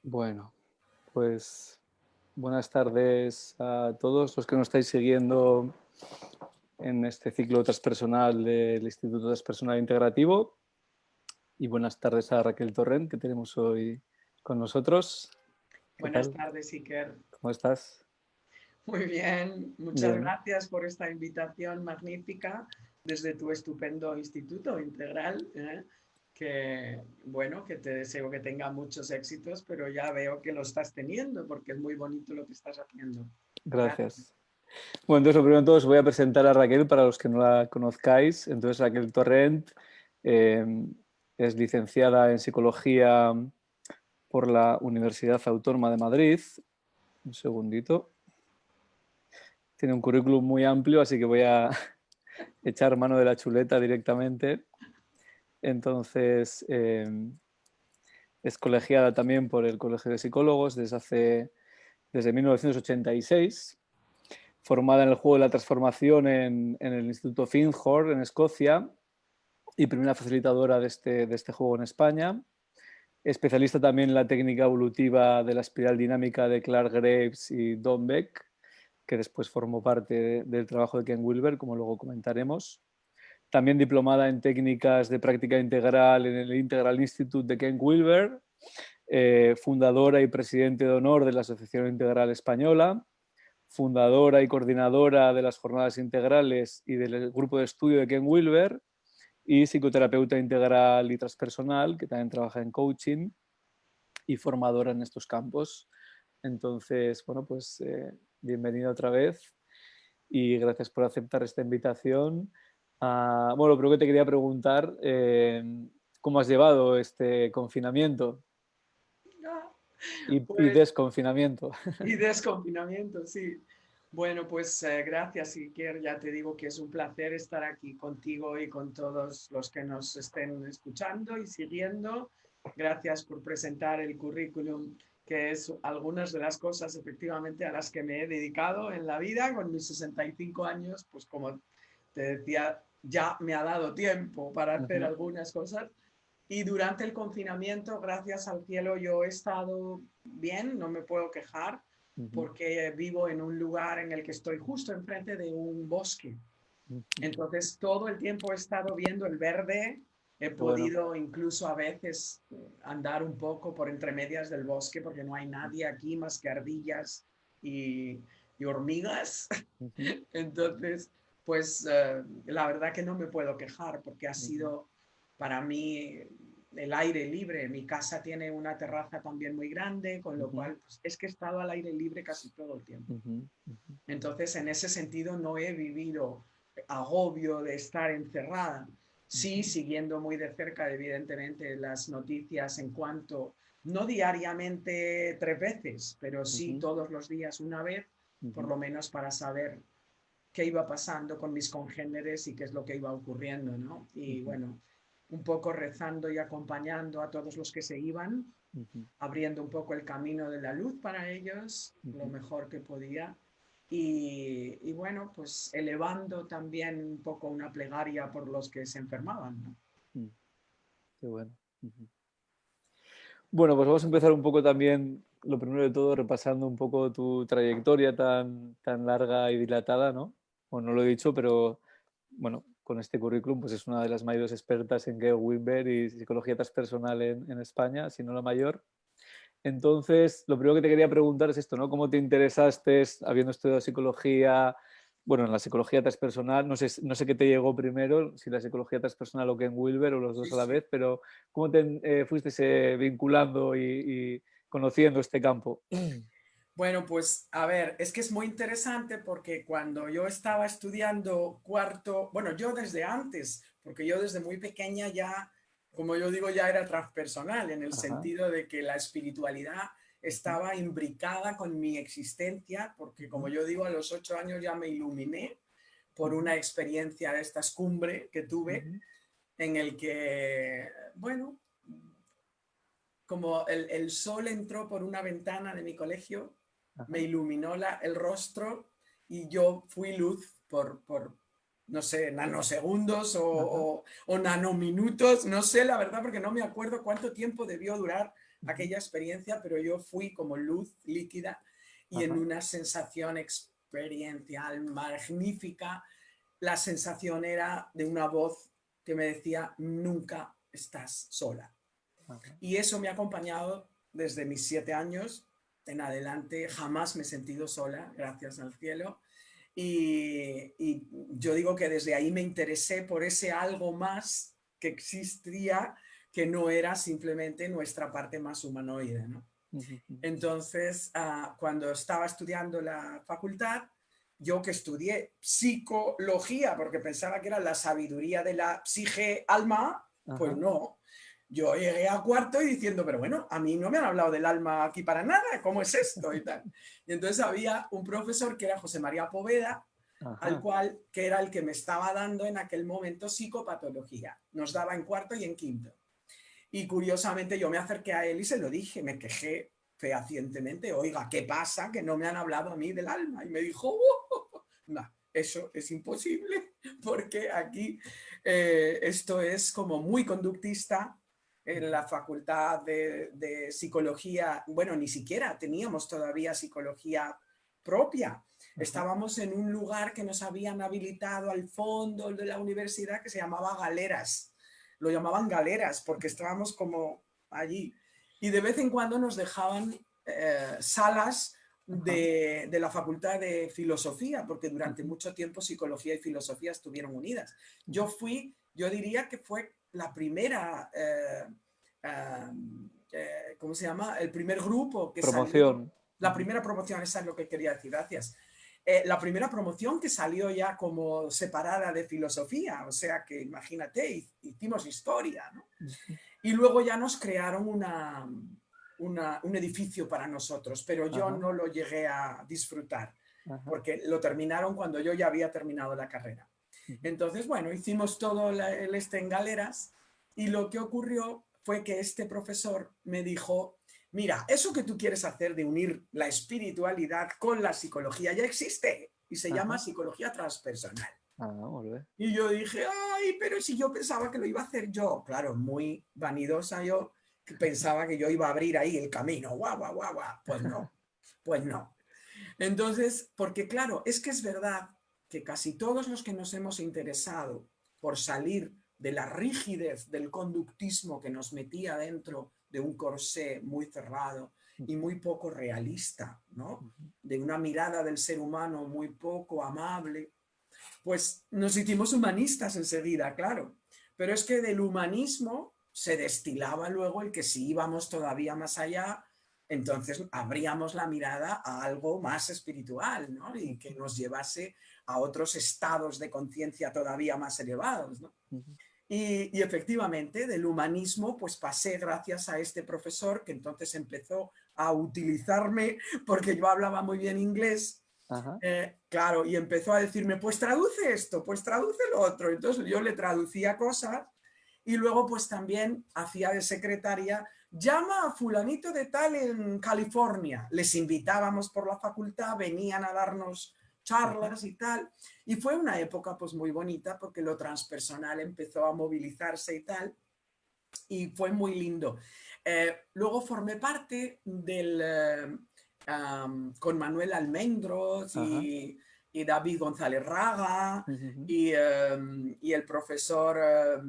Bueno, pues buenas tardes a todos los que nos estáis siguiendo en este ciclo transpersonal del Instituto Transpersonal Integrativo. Y buenas tardes a Raquel Torrent, que tenemos hoy con nosotros. ¿Qué Buenas tal? tardes, Iker. ¿Cómo estás? Muy bien, muchas Bien, gracias por esta invitación magnífica desde tu estupendo Instituto Integral, que bueno, que te deseo que tenga muchos éxitos, pero ya veo que lo estás teniendo porque es muy bonito lo que estás haciendo. Gracias. gracias. Bueno, entonces lo primero de todo os voy a presentar a Raquel para los que no la conozcáis. Entonces Raquel Torrent eh, es licenciada en Psicología por la Universidad Autónoma de Madrid. Un segundito. Tiene un currículum muy amplio, así que voy a echar mano de la chuleta directamente. Entonces, es colegiada también por el Colegio de Psicólogos desde 1986, formada en el juego de la transformación en el Instituto Findhorn, en Escocia, y primera facilitadora de este juego en España. Especialista también en la técnica evolutiva de la espiral dinámica de Clark Graves y Don Beck, que después formó parte del trabajo de Ken Wilber, como luego comentaremos. También diplomada en técnicas de práctica integral en el Integral Institute de Ken Wilber, fundadora y presidente de honor de la Asociación Integral Española, fundadora y coordinadora de las jornadas integrales y del grupo de estudio de Ken Wilber, y psicoterapeuta integral y transpersonal, que también trabaja en coaching y formadora en estos campos. Entonces, bueno, pues bienvenida otra vez y gracias por aceptar esta invitación. Bueno, lo primero que te quería preguntar, ¿cómo has llevado este confinamiento Ah, y pues, desconfinamiento? y desconfinamiento, sí. Bueno, pues gracias, Iker. Ya te digo que es un placer estar aquí contigo y con todos los que nos estén escuchando y siguiendo. Gracias por presentar el currículum, que es algunas de las cosas efectivamente a las que me he dedicado en la vida. Con mis 65 años, pues como te decía, ya me ha dado tiempo para hacer Ujú, algunas cosas. Y durante el confinamiento, gracias al cielo, yo he estado bien, no me puedo quejar, ujú, porque vivo en un lugar en el que estoy justo enfrente de un bosque. ujú. Entonces, todo el tiempo he estado viendo el verde, he Qué bueno. podido incluso a veces andar un poco por entre medias del bosque, porque no hay nadie aquí más que ardillas y, y hormigas. Ujú, Entonces, pues la verdad que no me puedo quejar porque ha ujú, sido para mí el aire libre. Mi casa tiene una terraza también muy grande, con lo ujú, cual pues, es que he estado al aire libre casi todo el tiempo. ujú, ujú, Entonces, en ese sentido, no he vivido agobio de estar encerrada. Sí, ujú, siguiendo muy de cerca, evidentemente, las noticias en cuanto, no diariamente 3 veces, pero sí ujú, todos los días una vez, por ujú, lo menos para saber qué iba pasando con mis congéneres y qué es lo que iba ocurriendo, ¿no? Y ujú, bueno, un poco rezando y acompañando a todos los que se iban, ujú, abriendo un poco el camino de la luz para ellos, lo ujú, mejor que podía. Y bueno, pues elevando también un poco una plegaria por los que se enfermaban, ¿no? ujú. Qué bueno. Ujú. Bueno, pues vamos a empezar un poco también, lo primero de todo, repasando un poco tu trayectoria tan larga y dilatada, ¿no? Bueno, no lo he dicho, pero bueno, con este currículum, pues es una de las mayores expertas en Geo Wimber y psicología transpersonal en España, si no la mayor. Entonces, lo primero que te quería preguntar es esto, ¿no? ¿Cómo te interesaste habiendo estudiado psicología, bueno, en la psicología transpersonal? No sé qué te llegó primero, si la psicología transpersonal o Ken Wilber o los Sí, dos a la sí. vez, pero ¿cómo te fuiste vinculando y conociendo este campo? Bueno, pues a ver, es que es muy interesante porque cuando yo estaba estudiando cuarto, bueno, yo desde antes, porque yo desde muy pequeña ya, como yo digo, ya era transpersonal, en el Ajá. sentido de que la espiritualidad Ujú, estaba imbricada con mi existencia, porque como ujú, yo digo, a los 8 años ya me iluminé por ujú, una experiencia de estas cumbre que tuve, ujú, en el que, bueno, como el sol entró por una ventana de mi colegio, me ajá, iluminó el rostro y yo fui luz por no sé, nanosegundos ajá, o nanominutos, no sé la verdad porque no me acuerdo cuánto tiempo debió durar, aquella experiencia, pero yo fui como luz líquida y en una sensación experiencial magnífica. La sensación era de una voz que me decía, nunca estás sola. Y eso me ha acompañado desde mis 7 años en adelante. Jamás me he sentido sola, gracias al cielo. Y yo digo que desde ahí me interesé por ese algo más que existía, que no era simplemente nuestra parte más humanoide, ¿no? Entonces, cuando estaba estudiando la facultad, yo que estudié psicología, porque pensaba que era la sabiduría de la psique alma, pues no. Yo llegué a cuarto y diciendo, pero bueno, a mí no me han hablado del alma aquí para nada, ¿cómo es esto? Y tal. Y entonces había un profesor que era José María Poveda, que era el que me estaba dando en aquel momento psicopatología. Nos daba en cuarto y en quinto. Y curiosamente yo me acerqué a él y se lo dije, me quejé fehacientemente, oiga, ¿qué pasa? Que no me han hablado a mí del alma. Y me dijo, no, eso es imposible, porque aquí esto es como muy conductista. En la facultad de psicología, bueno, ni siquiera teníamos todavía psicología propia. Estábamos en un lugar que nos habían habilitado al fondo de la universidad que se llamaba Galeras. Lo llamaban Galeras porque estábamos como allí. Y de vez en cuando nos dejaban salas de la Facultad de Filosofía, porque durante mucho tiempo psicología y filosofía estuvieron unidas. Yo diría que fue la primera, ¿cómo se llama? El primer grupo que promoción. Salió. La primera promoción, esa es lo que quería decir, gracias. La primera promoción que salió ya como separada de filosofía, o sea que imagínate, hicimos historia, ¿no? Y luego ya nos crearon un edificio para nosotros, pero yo no lo llegué a disfrutar, porque lo terminaron cuando yo ya había terminado la carrera. Entonces, bueno, hicimos todo el en Galeras y lo que ocurrió fue que este profesor me dijo, mira, eso que tú quieres hacer de unir la espiritualidad con la psicología ya existe y se llama psicología transpersonal. Y yo dije, ay, pero si yo pensaba que lo iba a hacer yo. Claro, muy vanidosa yo, que pensaba que yo iba a abrir ahí el camino. Guau, guau, guau, guau. Pues no, pues no. Entonces, porque claro, es que es verdad que casi todos los que nos hemos interesado por salir de la rigidez del conductismo que nos metía dentro de un corsé muy cerrado y muy poco realista, ¿no? De una mirada del ser humano muy poco amable, pues nos hicimos humanistas enseguida, claro. Pero es que del humanismo se destilaba luego el que si íbamos todavía más allá, entonces abríamos la mirada a algo más espiritual, ¿no? Y que nos llevase a otros estados de conciencia todavía más elevados, ¿no? Y efectivamente, del humanismo, pues pasé gracias a este profesor que entonces empezó a utilizarme porque yo hablaba muy bien inglés. Claro, y empezó a decirme, pues traduce esto, pues traduce lo otro. Entonces yo le traducía cosas y luego pues también hacía de secretaria, llama a fulanito de tal en California. Les invitábamos por la facultad, venían a darnos charlas y tal. Y fue una época pues muy bonita porque lo transpersonal empezó a movilizarse y tal. Y fue muy lindo. Luego formé parte del... con Manuel Almendros y David González Raga y el profesor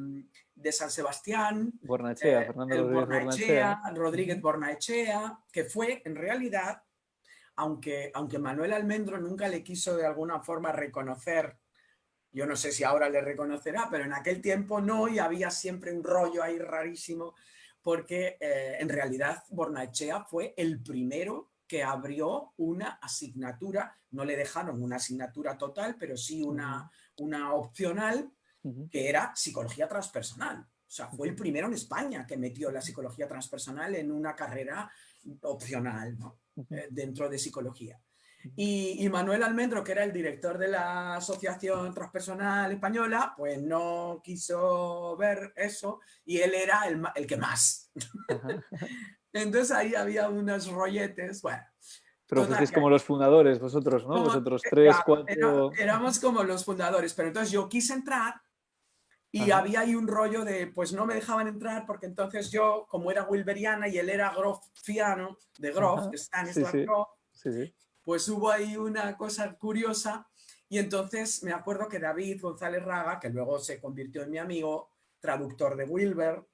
de San Sebastián, Fernando Rodríguez Bornaechea, que fue en realidad, aunque Manuel Almendro nunca le quiso de alguna forma reconocer, yo no sé si ahora le reconocerá, pero en aquel tiempo no, y había siempre un rollo ahí rarísimo, porque en realidad Bornaechea fue el primero que abrió una asignatura, no le dejaron una asignatura total, pero sí una opcional, que era psicología transpersonal. O sea, fue el primero en España que metió la psicología transpersonal en una carrera opcional, ¿no? Dentro de psicología. Y Manuel Almendro, que era el director de la Asociación Transpersonal Española, pues no quiso ver eso y él era el que más. Entonces ahí había unos rolletes, bueno. Pero fuisteis como los fundadores vosotros, ¿no? Vosotros 3, 4... Éramos como los fundadores, pero entonces yo quise entrar Y había ahí un rollo de, pues no me dejaban entrar porque entonces yo, como era wilberiana y él era grofiano, de Grof, de Stanislav Grof, pues hubo ahí una cosa curiosa. Y entonces me acuerdo que David González Raga, que luego se convirtió en mi amigo, traductor de Wilber,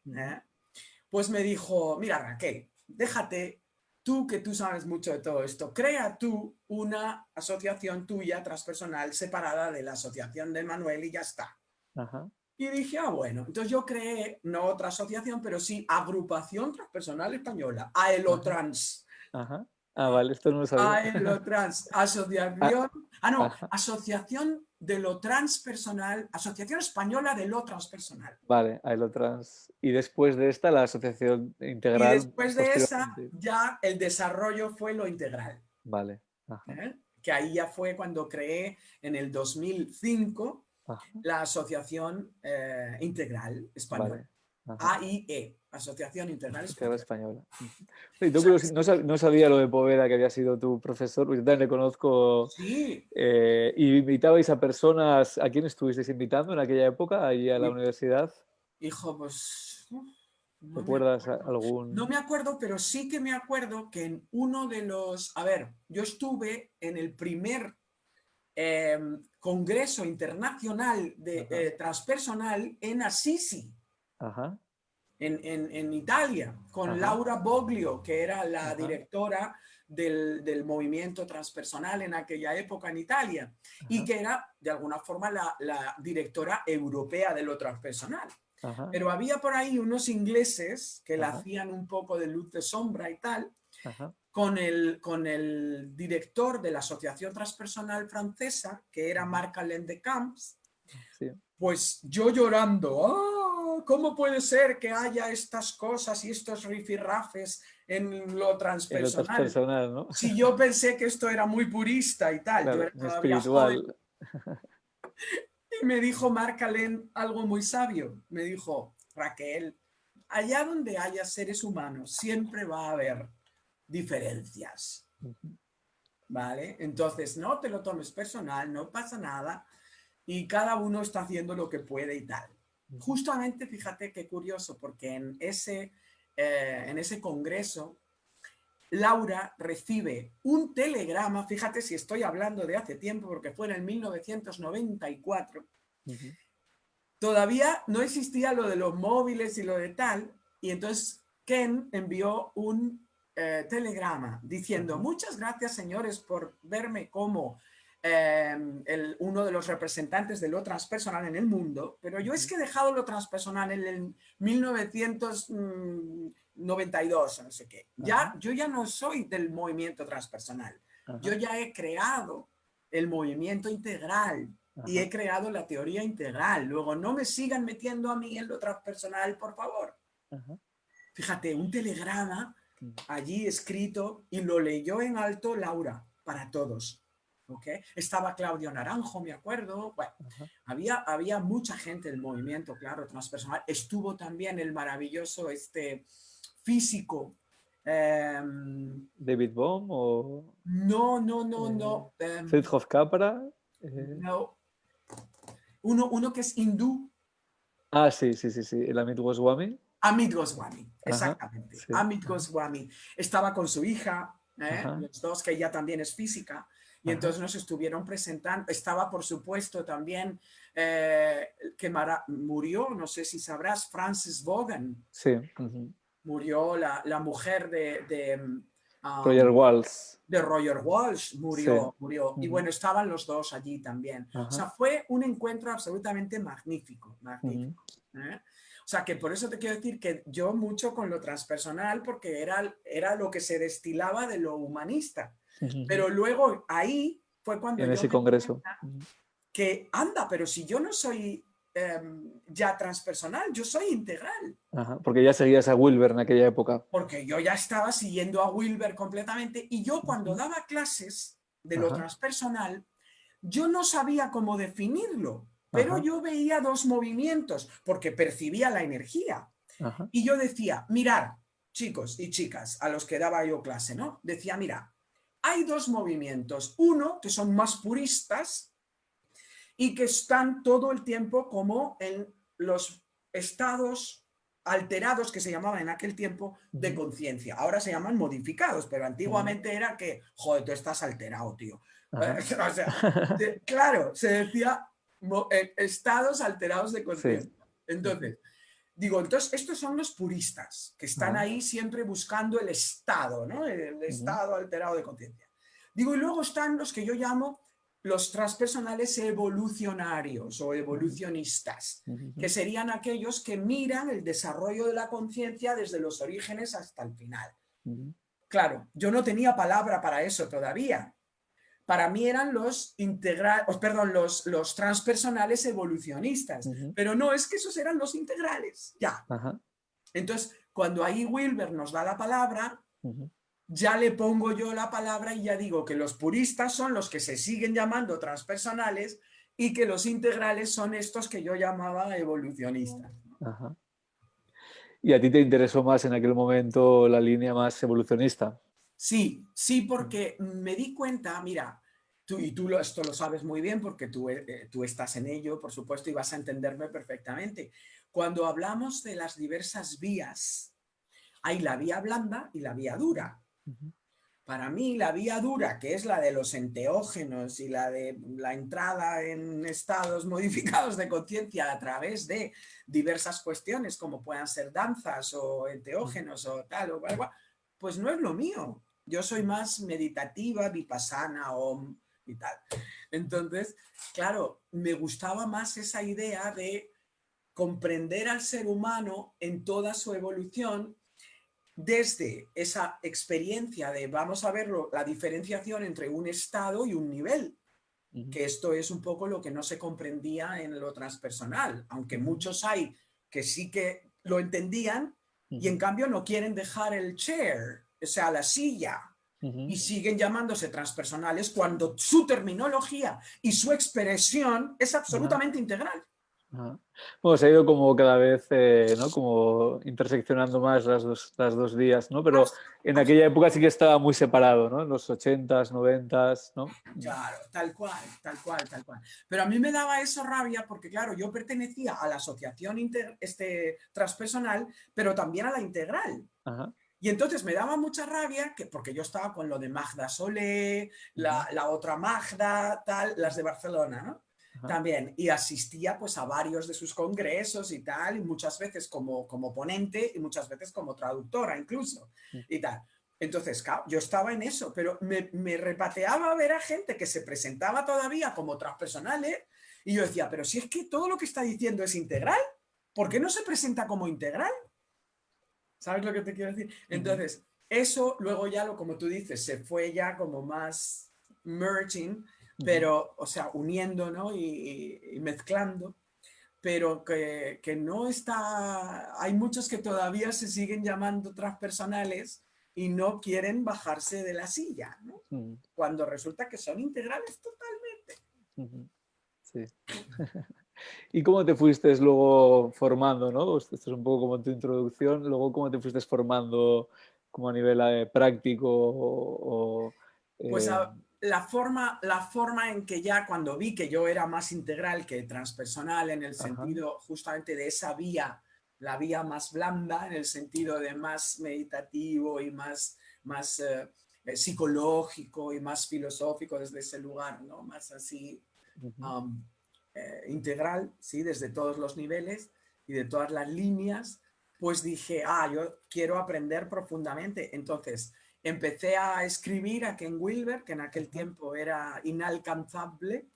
pues me dijo, mira Raquel, déjate, tú que tú sabes mucho de todo esto, crea tú una asociación tuya transpersonal separada de la asociación de Manuel y ya está. Y dije, bueno, entonces yo creé, no otra asociación, pero sí Agrupación Transpersonal Española, AELOTRANS. Vale, esto no lo sabía. AELOTRANS, Asociación de lo Transpersonal, Asociación Española de lo Transpersonal. Vale, AELOTRANS. Y después de esta, la asociación Y integral. después de esa, ya el desarrollo fue lo integral. Vale. Que ahí ya fue cuando creé en el 2005 la Asociación Integral Española. AIE, Asociación Integral Española. No sabía lo de Poveda, que había sido tu profesor, yo también le conozco. Sí. ¿Y invitabais a personas, a quién estuvisteis invitando en aquella época, ahí a la universidad? Hijo, pues... ¿Recuerdas algún...? No me acuerdo, pero sí que me acuerdo que en uno de los... A ver, yo estuve en el primer Congreso Internacional de Transpersonal en Assisi, en Italia, con Laura Boglio, que era la directora del movimiento transpersonal en aquella época en Italia, y que era, de alguna forma, la directora europea de lo transpersonal. Pero había por ahí unos ingleses que la hacían un poco de luz de sombra y tal, con el director de la Asociación Transpersonal Francesa, que era Marc-Alain de Camps, pues yo llorando, ¿cómo puede ser que haya estas cosas y estos rifirrafes en lo transpersonal? En lo transpersonal, ¿no? Si yo pensé que esto era muy purista y tal, claro, yo era todavía espiritual. joven. Y me dijo Marc-Alain algo muy sabio, me dijo, Raquel, allá donde haya seres humanos siempre va a haber diferencias, ¿vale? Entonces no te lo tomes personal, no pasa nada y cada uno está haciendo lo que puede y tal. Justamente, fíjate qué curioso, porque en ese congreso Laura recibe un telegrama, fíjate si estoy hablando de hace tiempo, porque fue en el 1994, todavía no existía lo de los móviles y lo de tal, y entonces Ken envió un telegrama diciendo, muchas gracias señores por verme como uno de los representantes de lo transpersonal en el mundo, pero yo es que he dejado lo transpersonal en el 1992, no sé qué. Yo ya no soy del movimiento transpersonal, yo ya he creado el movimiento integral y he creado la teoría integral. Luego, no me sigan metiendo a mí en lo transpersonal, por favor. Fíjate, un telegrama allí escrito y lo leyó en alto Laura para todos. Estaba Claudio Naranjo, me acuerdo. Bueno, había mucha gente del movimiento, claro, transpersonal. Estuvo también el maravilloso físico. ¿David Bohm o...? No. ¿Fritjof Capra? No. Uno que es hindú. Sí, el Amit Goswami. Amit Goswami, exactamente. Sí. Amit Goswami. Estaba con su hija, los dos, que ella también es física, y entonces nos estuvieron presentando. Estaba, por supuesto, también que murió, no sé si sabrás, Frances Vaughan. Sí. Murió la mujer de Roger Walsh. De Roger Walsh, murió. Y bueno, estaban los dos allí también. O sea, fue un encuentro absolutamente magnífico. O sea, que por eso te quiero decir que yo mucho con lo transpersonal, porque era lo que se destilaba de lo humanista. Pero luego ahí fue cuando en ese congreso. Que anda, pero si yo no soy ya transpersonal, yo soy integral. Porque ya seguías a Wilber en aquella época. Porque yo ya estaba siguiendo a Wilber completamente y yo cuando daba clases de lo transpersonal, yo no sabía cómo definirlo, pero yo veía dos movimientos porque percibía la energía. Y yo decía, mirad, chicos y chicas, a los que daba yo clase, ¿no? Decía, mira, hay dos movimientos. Uno, que son más puristas y que están todo el tiempo como en los estados alterados que se llamaban en aquel tiempo de conciencia. Ahora se llaman modificados, pero antiguamente era que, joder, tú estás alterado, tío. O sea, claro, se decía estados alterados de conciencia. Entonces, digo, entonces estos son los puristas, que están ahí siempre buscando el estado, ¿no? El estado alterado de conciencia. Digo, y luego están los que yo llamo los transpersonales evolucionarios o evolucionistas, que serían aquellos que miran el desarrollo de la conciencia desde los orígenes hasta el final. Claro, yo no tenía palabra para eso todavía. Para mí eran los los transpersonales evolucionistas, pero no, es que esos eran los integrales, ya. Entonces, cuando ahí Wilber nos da la palabra, ya le pongo yo la palabra y ya digo que los puristas son los que se siguen llamando transpersonales y que los integrales son estos que yo llamaba evolucionistas. ¿Y a ti te interesó más en aquel momento la línea más evolucionista? Sí, sí, porque me di cuenta, mira, esto lo sabes muy bien porque tú estás en ello, por supuesto, y vas a entenderme perfectamente. Cuando hablamos de las diversas vías, hay la vía blanda y la vía dura. Para mí, la vía dura, que es la de los enteógenos y la de la entrada en estados modificados de conciencia a través de diversas cuestiones, como puedan ser danzas o enteógenos o tal o cual, pues no es lo mío. Yo soy más meditativa, vipassana, om y tal. Entonces, claro, me gustaba más esa idea de comprender al ser humano en toda su evolución desde esa experiencia de, vamos a verlo, la diferenciación entre un estado y un nivel, que esto es un poco lo que no se comprendía en lo transpersonal, aunque muchos hay que sí que lo entendían y en cambio no quieren dejar el chair, o sea, la silla, y siguen llamándose transpersonales cuando su terminología y su expresión es absolutamente integral. Bueno, se ha ido como cada vez, ¿no? Como interseccionando más las dos vías, ¿no? Pero en aquella época sí que estaba muy separado, ¿no? En los 80s, 90s, ¿no? Claro, tal cual, tal cual, tal cual. Pero a mí me daba eso rabia porque, claro, yo pertenecía a la asociación transpersonal, pero también a la integral. Y entonces me daba mucha rabia porque yo estaba con lo de Magda Solé, la otra Magda, tal, las de Barcelona, ¿no? También, y asistía pues a varios de sus congresos y tal, y muchas veces como ponente y muchas veces como traductora incluso, y tal. Entonces, claro, yo estaba en eso, pero me repateaba ver a gente que se presentaba todavía como transpersonales, y yo decía, pero si es que todo lo que está diciendo es integral, ¿por qué no se presenta como integral? ¿Sabes lo que te quiero decir? Entonces, eso luego ya, como tú dices, se fue ya como más merging, pero, o sea, uniendo, ¿no? Y mezclando, pero que no está... Hay muchos que todavía se siguen llamando transpersonales y no quieren bajarse de la silla, ¿no? Cuando resulta que son integrales totalmente. Sí. ¿Y cómo te fuiste luego formando, ¿no? Esto es un poco como tu introducción, luego cómo te fuiste formando como a nivel práctico Pues la forma en que ya cuando vi que yo era más integral que transpersonal en el sentido justamente de esa vía, la vía más blanda, en el sentido de más meditativo y más psicológico y más filosófico desde ese lugar, ¿no? Más así integral, ¿sí? Desde todos los niveles y de todas las líneas, pues dije, yo quiero aprender profundamente. Entonces, empecé a escribir a Ken Wilber, que en aquel tiempo era inalcanzable,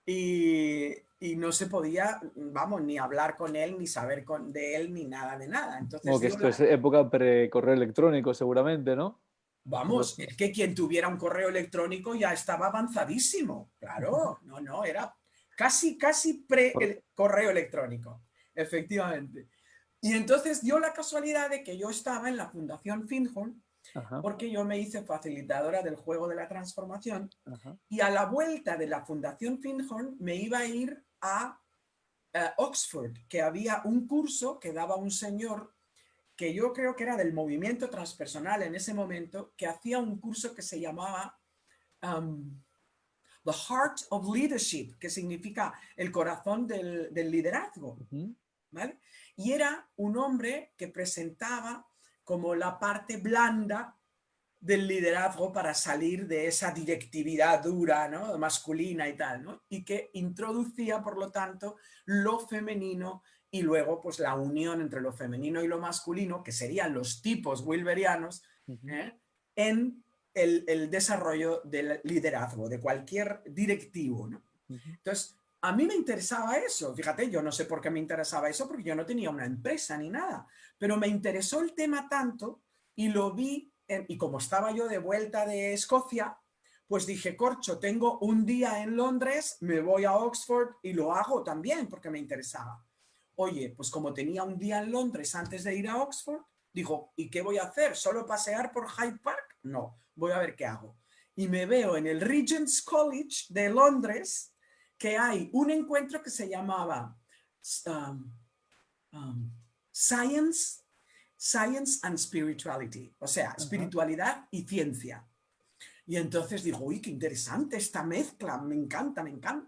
y no se podía, vamos, ni hablar con él, ni saber de él, ni nada de nada. Entonces, como que esto es época pre-correo electrónico seguramente, ¿no? Vamos, es que quien tuviera un correo electrónico ya estaba avanzadísimo. Claro, no, era casi pre-correo electrónico, efectivamente. Y entonces dio la casualidad de que yo estaba en la Fundación Findhorn, porque yo me hice facilitadora del juego de la transformación, y a la vuelta de la Fundación Findhorn me iba a ir a Oxford, que había un curso que daba un señor que yo creo que era del movimiento transpersonal en ese momento, que hacía un curso que se llamaba The Heart of Leadership, que significa el corazón del liderazgo. ¿vale? Y era un hombre que presentaba como la parte blanda del liderazgo para salir de esa directividad dura, ¿no? Masculina y tal, ¿no? Y que introducía, por lo tanto, lo femenino y luego pues la unión entre lo femenino y lo masculino, que serían los tipos wilberianos, ¿eh? En el desarrollo del liderazgo, de cualquier directivo, ¿no? Entonces, a mí me interesaba eso, fíjate, yo no sé por qué me interesaba eso, porque yo no tenía una empresa ni nada, pero me interesó el tema tanto y lo vi, y como estaba yo de vuelta de Escocia, pues dije, corcho, tengo un día en Londres, me voy a Oxford y lo hago también porque me interesaba. Oye, pues como tenía un día en Londres antes de ir a Oxford, digo, ¿y qué voy a hacer? ¿Solo pasear por Hyde Park? No, voy a ver qué hago. Y me veo en el Regent's College de Londres que hay un encuentro que se llamaba um, um, Science, Science and Spirituality, o sea, espiritualidad y ciencia. Y entonces digo, uy, qué interesante esta mezcla, me encanta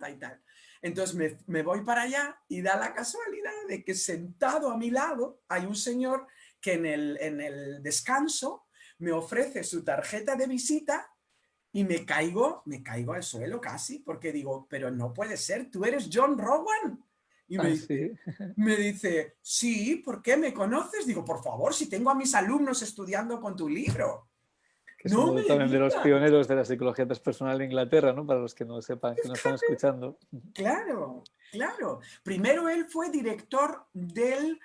y tal. Entonces me voy para allá y da la casualidad de que sentado a mi lado hay un señor que en el descanso me ofrece su tarjeta de visita y me caigo al suelo casi, porque digo, pero no puede ser, tú eres John Rowan. Y Ah, sí. me dice, sí, ¿por qué me conoces? Digo, por favor, si tengo a mis alumnos estudiando con tu libro. Que es No uno me también de los digas. pioneros de la psicología transpersonal en Inglaterra, ¿no? Para los que no sepan, que no están escuchando. Claro, claro. Primero él fue director de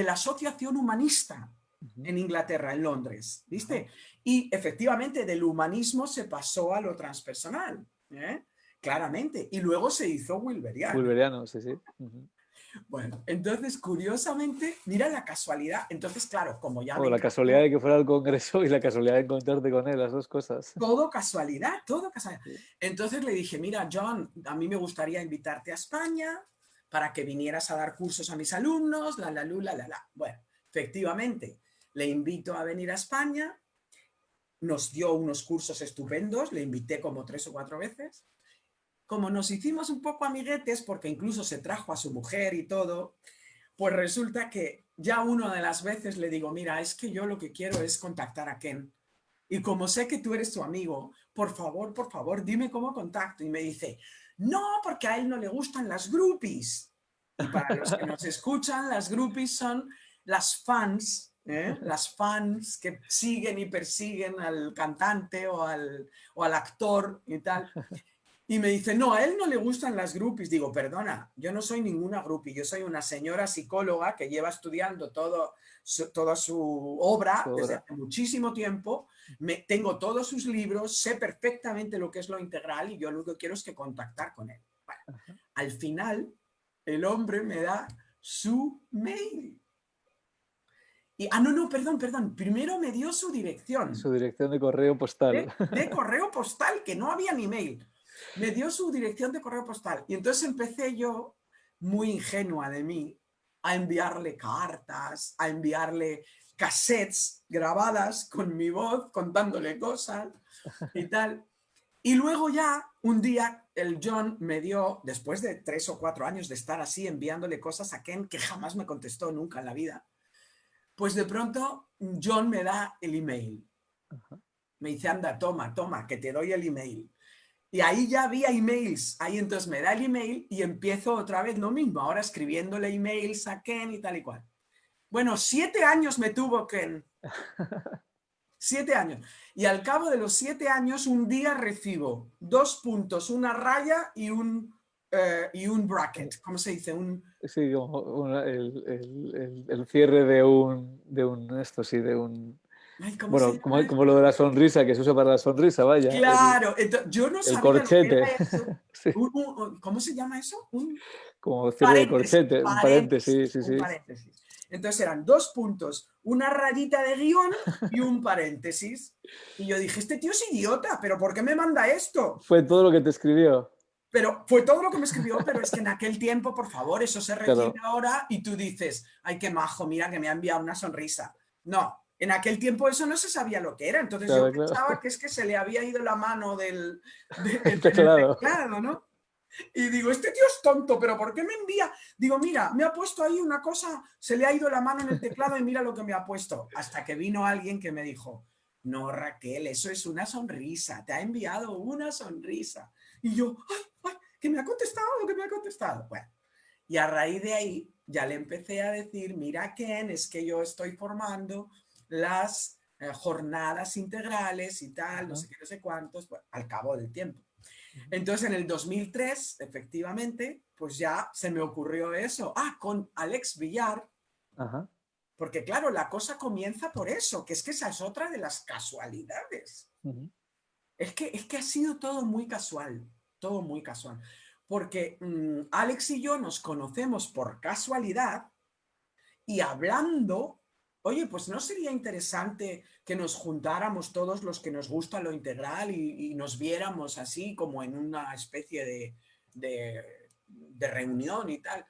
la Asociación Humanista en Inglaterra, en Londres, ¿viste? Y efectivamente del humanismo se pasó a lo transpersonal, ¿eh? Claramente. Y luego se hizo wilberiano. Wilberiano, sí, sí. Bueno, entonces, curiosamente, mira la casualidad. Entonces, claro, como ya me O la casualidad encantó, de que fuera al Congreso y la casualidad de encontrarte con él, las dos cosas. todo casualidad, todo casualidad. Sí. Entonces le dije, mira, John, a mí me gustaría invitarte a España para que vinieras a dar cursos a mis alumnos, la. Bueno, efectivamente, le invito a venir a España, nos dio unos cursos estupendos, le invité como 3 o 4 veces. Como nos hicimos un poco amiguetes, porque incluso se trajo a su mujer y todo, pues resulta que ya una de las veces le digo, mira, es que yo lo que quiero es contactar a Ken. Y como sé que tú eres tu amigo, por favor, dime cómo contacto. Y me dice, no, porque a él no le gustan las groupies. Y para los que nos escuchan, las groupies son las fans, ¿eh? Las fans que siguen y persiguen al cantante o al actor y tal. Y me dice, no, a él no le gustan las groupies. Digo, perdona, yo no soy ninguna groupie, yo soy una señora psicóloga que lleva estudiando toda su obra desde Ahora. hace muchísimo tiempo, tengo todos sus libros, sé perfectamente lo que es lo integral y yo lo que quiero es que contactar con él. Bueno, al final, el hombre me da su mail. Y, no, perdón, primero me dio su dirección Su dirección de correo postal. de correo postal, que no había ni mail. Me dio su dirección de correo postal. Y entonces empecé yo, muy ingenua de mí, a enviarle cartas, a enviarle cassettes grabadas con mi voz, contándole cosas y tal. Y luego ya, un día, el John me dio, después de 3 o 4 años de estar así enviándole cosas a Ken, que jamás me contestó nunca en la vida, pues de pronto John me da el email. Me dice, anda, toma, que te doy el email. Y ahí ya había emails. Ahí entonces me da el email y empiezo otra vez lo mismo. Ahora escribiéndole emails a Ken y tal y cual. Bueno, 7 años me tuvo Ken. 7 años. Y al cabo de los 7 años, un día recibo 2 puntos, una raya y un bracket. ¿Cómo se dice? Sí, como el cierre de un esto, sí, de un... Ay, ¿cómo se Bueno, llama como esto? lo de la sonrisa, que se usa para la sonrisa, vaya. Claro, entonces, yo no El sabía lo que corchete. era eso. Sí, ¿Cómo se llama eso? Un como cierre de paréntesis, corchete, un paréntesis, paréntesis, sí, un sí. paréntesis. Entonces eran 2 puntos, una rayita de guión y un paréntesis. Y yo dije, este tío es idiota, pero ¿por qué me manda esto? Fue todo lo que te escribió. Pero fue todo lo que me escribió, pero es que en aquel tiempo, por favor, eso se recibe Claro, ahora y tú dices, ay, qué majo, mira que me ha enviado una sonrisa. No, en aquel tiempo eso no se sabía lo que era, entonces yo claro, claro. pensaba que es que se le había ido la mano del El en el teclado. teclado, ¿no? Y digo, este tío es tonto, pero ¿por qué me envía? Digo, mira, me ha puesto ahí una cosa, se le ha ido la mano en el teclado y mira lo que me ha puesto. Hasta que vino alguien que me dijo, no, Raquel, eso es una sonrisa, te ha enviado una sonrisa. Y yo, ay, ay, que me ha contestado, que me ha contestado. Bueno, y a raíz de ahí ya le empecé a decir, mira, Ken, es que yo estoy formando las jornadas integrales y tal, no Ajá. sé qué, no sé cuántos, bueno, al cabo del tiempo. Ujú. Entonces en el 2003, efectivamente, pues ya se me ocurrió eso. Ah, con Alex Villar, Ajá. porque claro, la cosa comienza por eso, que esa es otra de las casualidades. Ujú. Es que ha sido todo muy casual. Porque Alex y yo nos conocemos por casualidad y hablando, oye, pues no sería interesante que nos juntáramos todos los que nos gusta lo integral y nos viéramos así como en una especie de reunión y tal.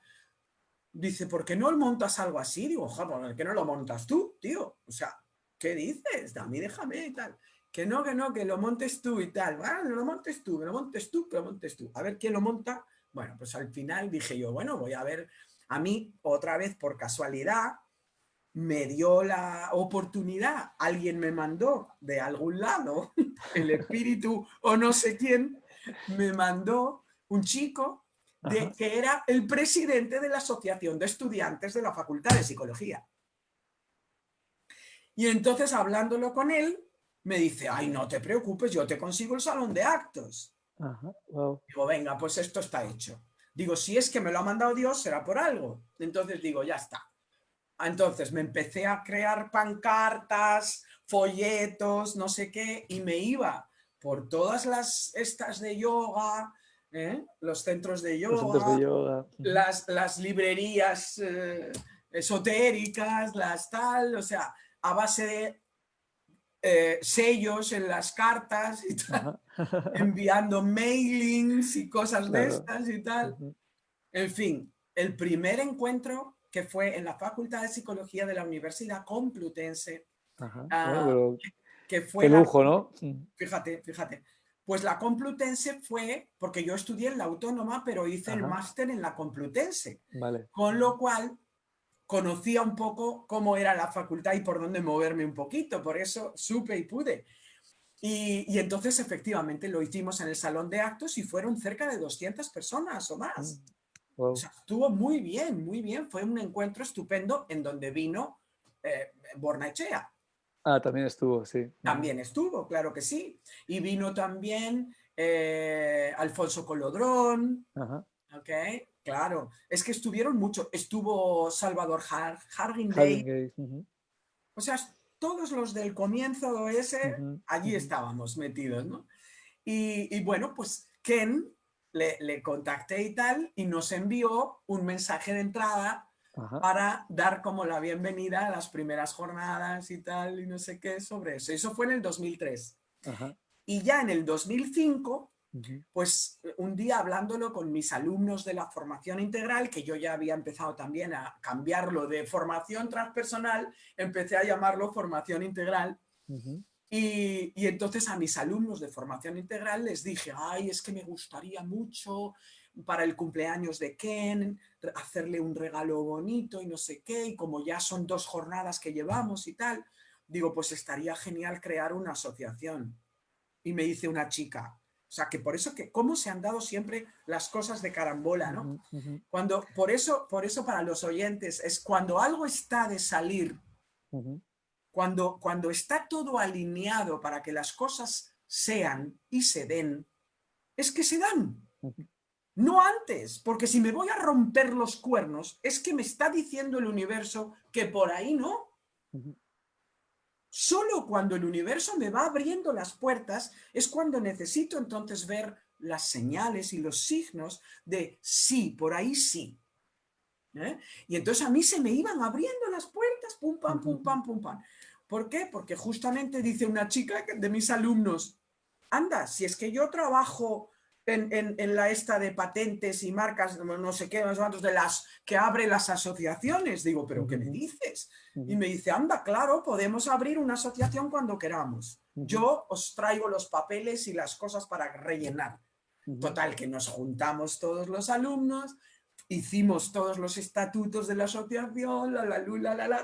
Dice, ¿por qué no montas algo así? Digo, joder, ¿por qué no lo montas tú, tío? O sea, ¿qué dices? A mí déjame y tal. Que no, que lo montes tú y tal. Vale, lo montes tú, que lo montes tú, que lo montes tú. A ver quién lo monta. Bueno, pues al final dije yo, bueno, voy a ver. A mí, otra vez por casualidad, me dio la oportunidad, alguien me mandó de algún lado, el espíritu o no sé quién, me mandó un chico Ajá. que era el presidente de la Asociación de Estudiantes de la Facultad de Psicología. Y entonces, hablándolo con él, me dice, ay, no te preocupes, yo te consigo el salón de actos. Ajá. Wow. Digo, venga, pues esto está hecho. Digo, si es que me lo ha mandado Dios, será por algo. Entonces digo, ya está. Entonces me empecé a crear pancartas, folletos, no sé qué, y me iba por todas las estas de yoga, los centros de Los centros de yoga, yoga. Ujú. las librerías esotéricas, las tal, o sea, a base de sellos en las cartas y tal, Ajá. enviando mailings y cosas de Claro. estas y tal. Ujú. En fin, el primer encuentro que fue en la Facultad de Psicología de la Universidad Complutense, Ajá. Bueno, ah, pero que fue qué la, lujo, ¿no? Mm. fíjate, pues la Complutense fue, porque yo estudié en la Autónoma, pero hice el Ajá. máster en la Complutense, Vale. con lo cual conocía un poco cómo era la facultad y por dónde moverme un poquito, por eso supe y pude. Y entonces efectivamente lo hicimos en el salón de actos y fueron cerca de 200 personas o Mm. más. O Wow. sea, estuvo muy bien, muy bien. Fue un encuentro estupendo en donde vino Borna Echea. Ah, también estuvo, sí. Ujú. También estuvo, claro que sí. Y vino también Alfonso Colodrón, Ajá. ¿ok? Claro, es que estuvieron mucho. Estuvo Salvador Hargindale. Harringay. Ujú. O sea, todos los del comienzo ese, Ujú. allí Ujú. estábamos metidos, ¿no? Y bueno, pues Ken le contacté y tal, y nos envió un mensaje de entrada Ajá. para dar como la bienvenida a las primeras jornadas y tal, y no sé qué sobre eso. Eso fue en el 2003. Ajá. Y ya en el 2005, Ujú. pues un día hablándolo con mis alumnos de la formación integral, que yo ya había empezado también a cambiarlo de formación transpersonal, empecé a llamarlo formación integral. Ujú. Y entonces a mis alumnos de formación integral les dije, ay, es que me gustaría mucho para el cumpleaños de Ken hacerle un regalo bonito y no sé qué, y como ya son 2 jornadas que llevamos y tal, digo, pues estaría genial crear una asociación. Y me dice una chica, o sea, que por eso, que cómo se han dado siempre las cosas de carambola, ¿no? Ujú. Ujú. Por eso para los oyentes es cuando algo está de salir, Ujú. cuando está todo alineado para que las cosas sean y se den, es que se dan. Ujú. No antes, porque si me voy a romper los cuernos, es que me está diciendo el universo que por ahí no. Ujú. Solo cuando el universo me va abriendo las puertas es cuando necesito entonces ver las señales y los signos de sí, por ahí sí. ¿Eh? Y entonces a mí se me iban abriendo las puertas, pum, pam, pum, Ujú. pam, pum, pam. ¿Por qué? Porque justamente dice una chica de mis alumnos, anda, si es que yo trabajo en la esta de patentes y marcas, no sé qué, no sé cuántos, de las que abre las asociaciones, digo, ¿pero qué me Ujú. dices? Y Ujú. me dice, anda, claro, podemos abrir una asociación cuando queramos. Ujú. Yo os traigo los papeles y las cosas para rellenar. Ujú. Total, que nos juntamos todos los alumnos, hicimos todos los estatutos de la asociación,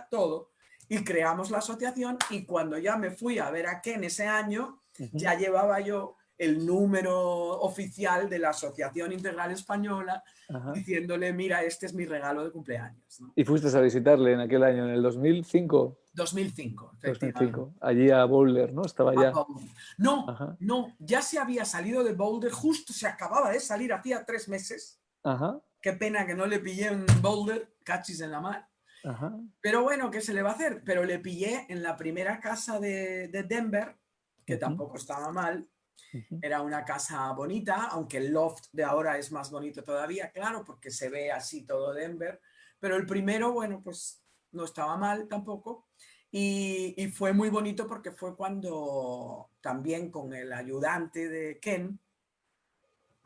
todo, y creamos la asociación, y cuando ya me fui a ver a Ken ese año, Ujú. ya llevaba yo el número oficial de la Asociación Integral Española, Ajá. diciéndole, mira, este es mi regalo de cumpleaños, ¿no? ¿Y fuiste a visitarle en aquel año, en el 2005? 2005, efectivamente. 2005. Allí a Boulder, ¿no? Estaba A ya. Boulder. No, Ajá. no, ya se había salido de Boulder, justo se acababa de salir, hacía 3 meses. Ajá. Qué pena que no le pillé en Boulder, cachis en la mar. Ajá. Pero bueno, ¿qué se le va a hacer? Pero le pillé en la primera casa de Denver, que Ujú. tampoco estaba mal. Ujú. Era una casa bonita, aunque el loft de ahora es más bonito todavía, claro, porque se ve así todo Denver. Pero el primero, bueno, pues no estaba mal tampoco. Y fue muy bonito porque fue cuando también con el ayudante de Ken,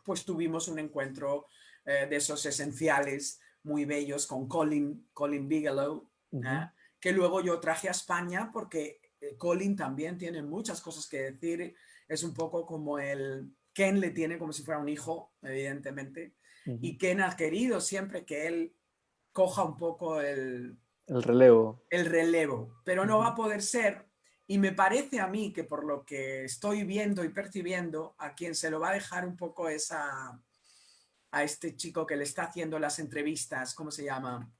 pues tuvimos un encuentro de esos esenciales muy bellos con Colin Bigelow, Ujú. ¿eh? Que luego yo traje a España porque Colin también tiene muchas cosas que decir, es un poco como Ken le tiene como si fuera un hijo, evidentemente, Ujú. y Ken ha querido siempre que él coja un poco El relevo. el relevo, pero no va Ujú. a poder ser. Y me parece a mí que por lo que estoy viendo y percibiendo, a quien se lo va a dejar un poco es a este chico que le está haciendo las entrevistas, ¿cómo se llama?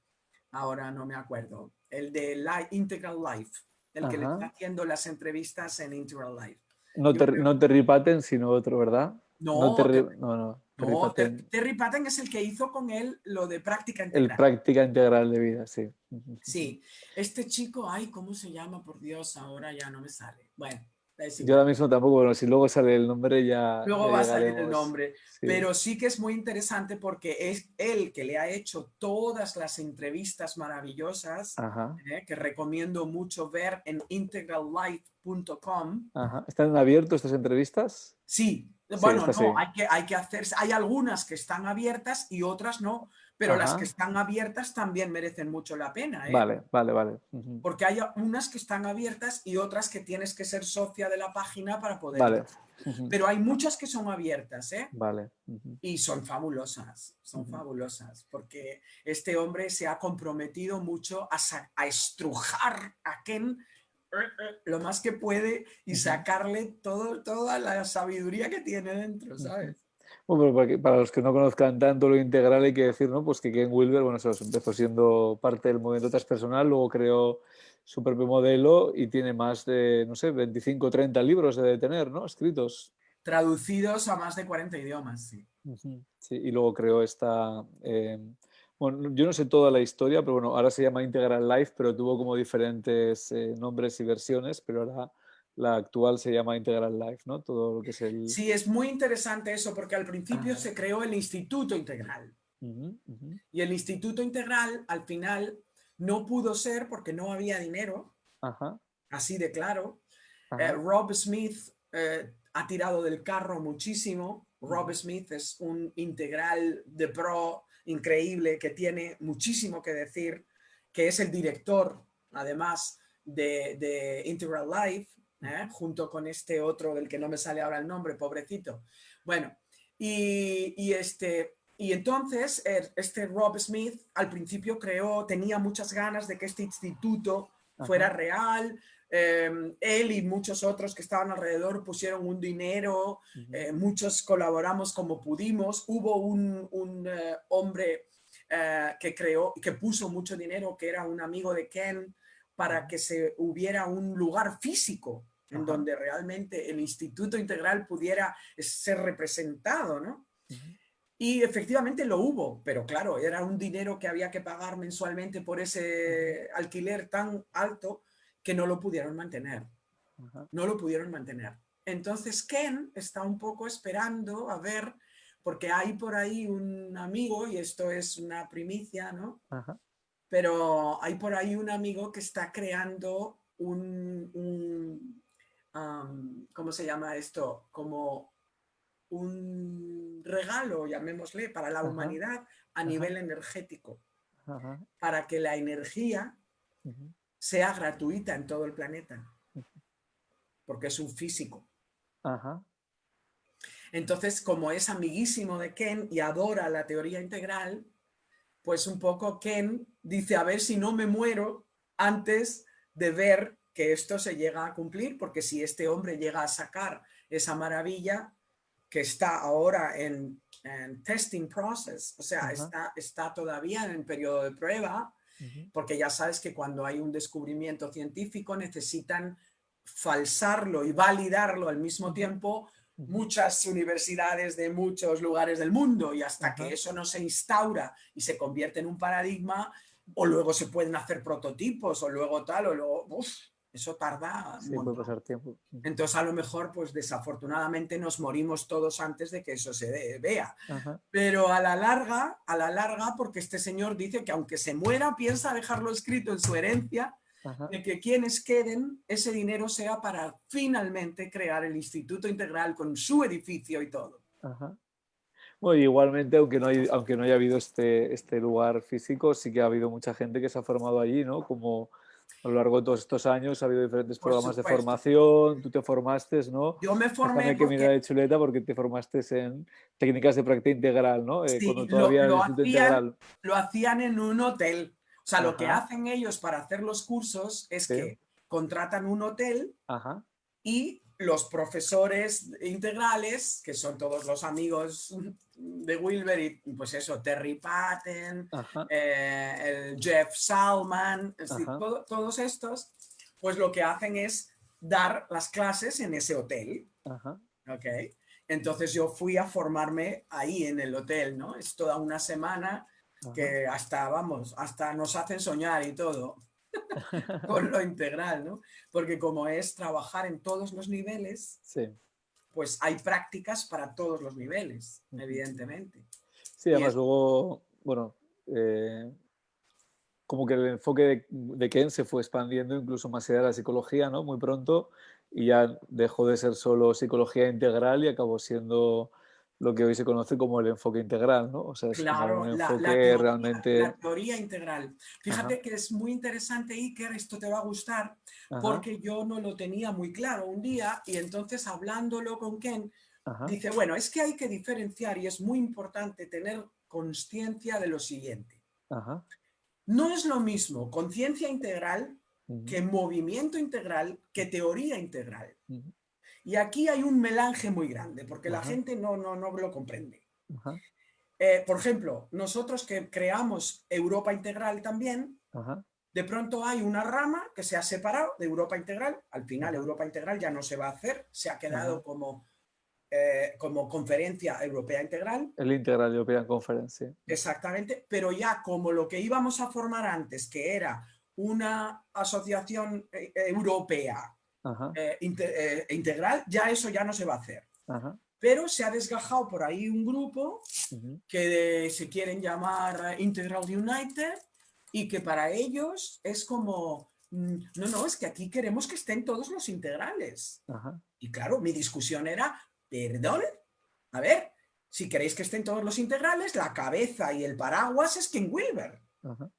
Ahora no me acuerdo. El de Integral Life, el que le está Ajá. haciendo las entrevistas en Integral Life. No, Yo creo, No Terry Patten, sino otro, ¿verdad? No no, Terry, no, no, Terry no, Patten. Terry Patten es el que hizo con él lo de práctica El integral. práctica integral de vida, sí. Ujú. Sí, este chico, ay, ¿cómo se llama? Por Dios, ahora ya no me sale. Bueno, es Yo ahora igual. mismo tampoco, bueno, si luego sale el nombre ya Luego va a salir el llegaremos. nombre, Sí. pero sí que es muy interesante porque es él que le ha hecho todas las entrevistas maravillosas, Ajá, que recomiendo mucho ver en integrallife.com. ajá. ¿Están abiertos estas entrevistas? Sí, Sí, bueno, está no, sí. hay que hacerse, hay algunas que están abiertas y otras no, pero las que Ajá. están abiertas también merecen mucho la pena, ¿eh? Vale, vale, vale. Ujú. Porque hay unas que están abiertas y otras que tienes que ser socia de la página para poder ir. Vale. Ujú. Pero hay muchas que son abiertas, ¿eh? Vale. Ujú. Y son Ujú. fabulosas, porque este hombre se ha comprometido mucho a estrujar a Ken lo más que puede y Ujú. sacarle toda la sabiduría que tiene dentro, Ujú. ¿sabes? Bueno, pero para los que no conozcan tanto lo integral hay que decir, ¿no? Pues que Ken Wilber, bueno, eso empezó siendo parte del movimiento transpersonal, luego creó su propio modelo y tiene más de, no sé, 25 o 30 libros de tener, ¿no? Escritos. Traducidos a más de 40 idiomas, sí. Ujú. Sí, y luego creó esta... bueno, yo no sé toda la historia, pero bueno, ahora se llama Integral Life, pero tuvo como diferentes nombres y versiones, pero ahora la actual se llama Integral Life, ¿no? Todo lo que es el... Sí, es muy interesante eso, porque al principio Ajá. se creó el Instituto Integral. Ujú. Ujú. Y el Instituto Integral, al final, no pudo ser porque no había dinero, Ajá. así de claro. Ajá. Rob Smith ha tirado del carro muchísimo. Rob Ujú. Smith es un integral de pro increíble que tiene muchísimo que decir, que es el director, además, de Integral Life, Ujú. junto con este otro del que no me sale ahora el nombre, pobrecito. Bueno, y entonces este Rob Smith al principio tenía muchas ganas de que este instituto fuera Ajá. real. Él y muchos otros que estaban alrededor pusieron un dinero, Ujú. muchos colaboramos como pudimos. Hubo un hombre que puso mucho dinero, que era un amigo de Ken, para Ajá. que se hubiera un lugar físico en Ajá. donde realmente el Instituto Integral pudiera ser representado, ¿no? Ujú. Y efectivamente lo hubo, pero claro, era un dinero que había que pagar mensualmente por Ujú. ese alquiler tan alto que no lo pudieron mantener. Ajá. No lo pudieron mantener. Entonces Ken está un poco esperando a ver, porque hay por ahí un amigo, y esto es una primicia, ¿no? Ajá. Pero hay por ahí un amigo que está creando ¿cómo se llama esto? Como un regalo, llamémosle, para la Ajá. humanidad a Ajá. nivel energético, Ajá. para que la energía Ujú. sea gratuita en todo el planeta, Ujú. porque es un físico. Ajá. Entonces, como es amiguísimo de Ken y adora la teoría integral, pues un poco Ken dice, a ver si no me muero antes de ver que esto se llega a cumplir, porque si este hombre llega a sacar esa maravilla que está ahora en testing process, o sea, Ajá. está todavía en el periodo de prueba, Ujú. porque ya sabes que cuando hay un descubrimiento científico necesitan falsarlo y validarlo al mismo Ujú. tiempo Ujú. muchas universidades de muchos lugares del mundo, y hasta que Ajá. eso no se instaura y se convierte en un paradigma, o luego se pueden hacer prototipos, o luego tal, o luego, eso tarda un Sí, puede montón. pasar tiempo. Ujú. Entonces, a lo mejor, pues desafortunadamente nos morimos todos antes de que eso se vea. Ajá. Pero a la larga, porque este señor dice que aunque se muera, piensa dejarlo escrito en su herencia, Ajá. de que quienes queden, ese dinero sea para finalmente crear el Instituto Integral con su edificio y todo. Ajá. Bueno, igualmente, aunque no haya habido este lugar físico, sí que ha habido mucha gente que se ha formado allí, ¿no? Como a lo largo de todos estos años ha habido diferentes Por programas de supuesto. formación, tú te formaste, ¿no? Yo me formé Déjame que mire porque de chuleta porque te formaste en técnicas de práctica integral, ¿no? sí, Cuando todavía era el Instituto Integral. lo hacían en un hotel. O sea, lo que Ajá, hacen ellos para hacer los cursos es sí, que contratan un hotel ajá, y los profesores integrales, que son todos los amigos de Wilber, y pues eso, Terry Patten, ajá, el Jeff Salman, es decir, ajá, todos estos, pues lo que hacen es dar las clases en ese hotel, ajá, ¿ok? Entonces yo fui a formarme ahí en el hotel, ¿no? Es toda una semana ajá. que hasta, vamos, hasta nos hacen soñar y todo con lo integral, ¿no? Porque como es trabajar en todos los niveles, Sí. pues hay prácticas para todos los niveles, Ujú. evidentemente. Sí, Y además es, luego, bueno, como que el enfoque de Ken se fue expandiendo incluso más allá de la psicología, ¿no? Muy pronto, y ya dejó de ser solo psicología integral y acabó siendo lo que hoy se conoce como el enfoque integral, ¿no? O sea, es como un claro, enfoque realmente... la teoría integral. Ajá, Fíjate que es muy interesante, Iker, esto te va a gustar, ajá, porque yo no lo tenía muy claro un día, y entonces hablándolo con Ken, ajá, dice, bueno, es que hay que diferenciar y es muy importante tener conciencia de lo siguiente. ajá, No es lo mismo conciencia integral ujú, que movimiento integral, que teoría integral. ujú, Y aquí hay un melange muy grande, porque la ajá, gente no lo comprende. ajá, Por ejemplo, nosotros que creamos Europa Integral también, ajá, de pronto hay una rama que se ha separado de Europa Integral. Al final, ajá, Europa Integral ya no se va a hacer, se ha ajá. quedado como Conferencia Europea Integral. El Integral European Conference, sí. Exactamente, pero ya como lo que íbamos a formar antes, que era una asociación europea Ajá, integral, ya eso ya no se va a hacer. ajá, Pero se ha desgajado por ahí un grupo ujú, que se quieren llamar Integral United, y que para ellos es como, no, es que aquí queremos que estén todos los integrales. ajá, Y claro, mi discusión era, perdón, a ver, si queréis que estén todos los integrales, la cabeza y el paraguas es Ken Wilber. ajá,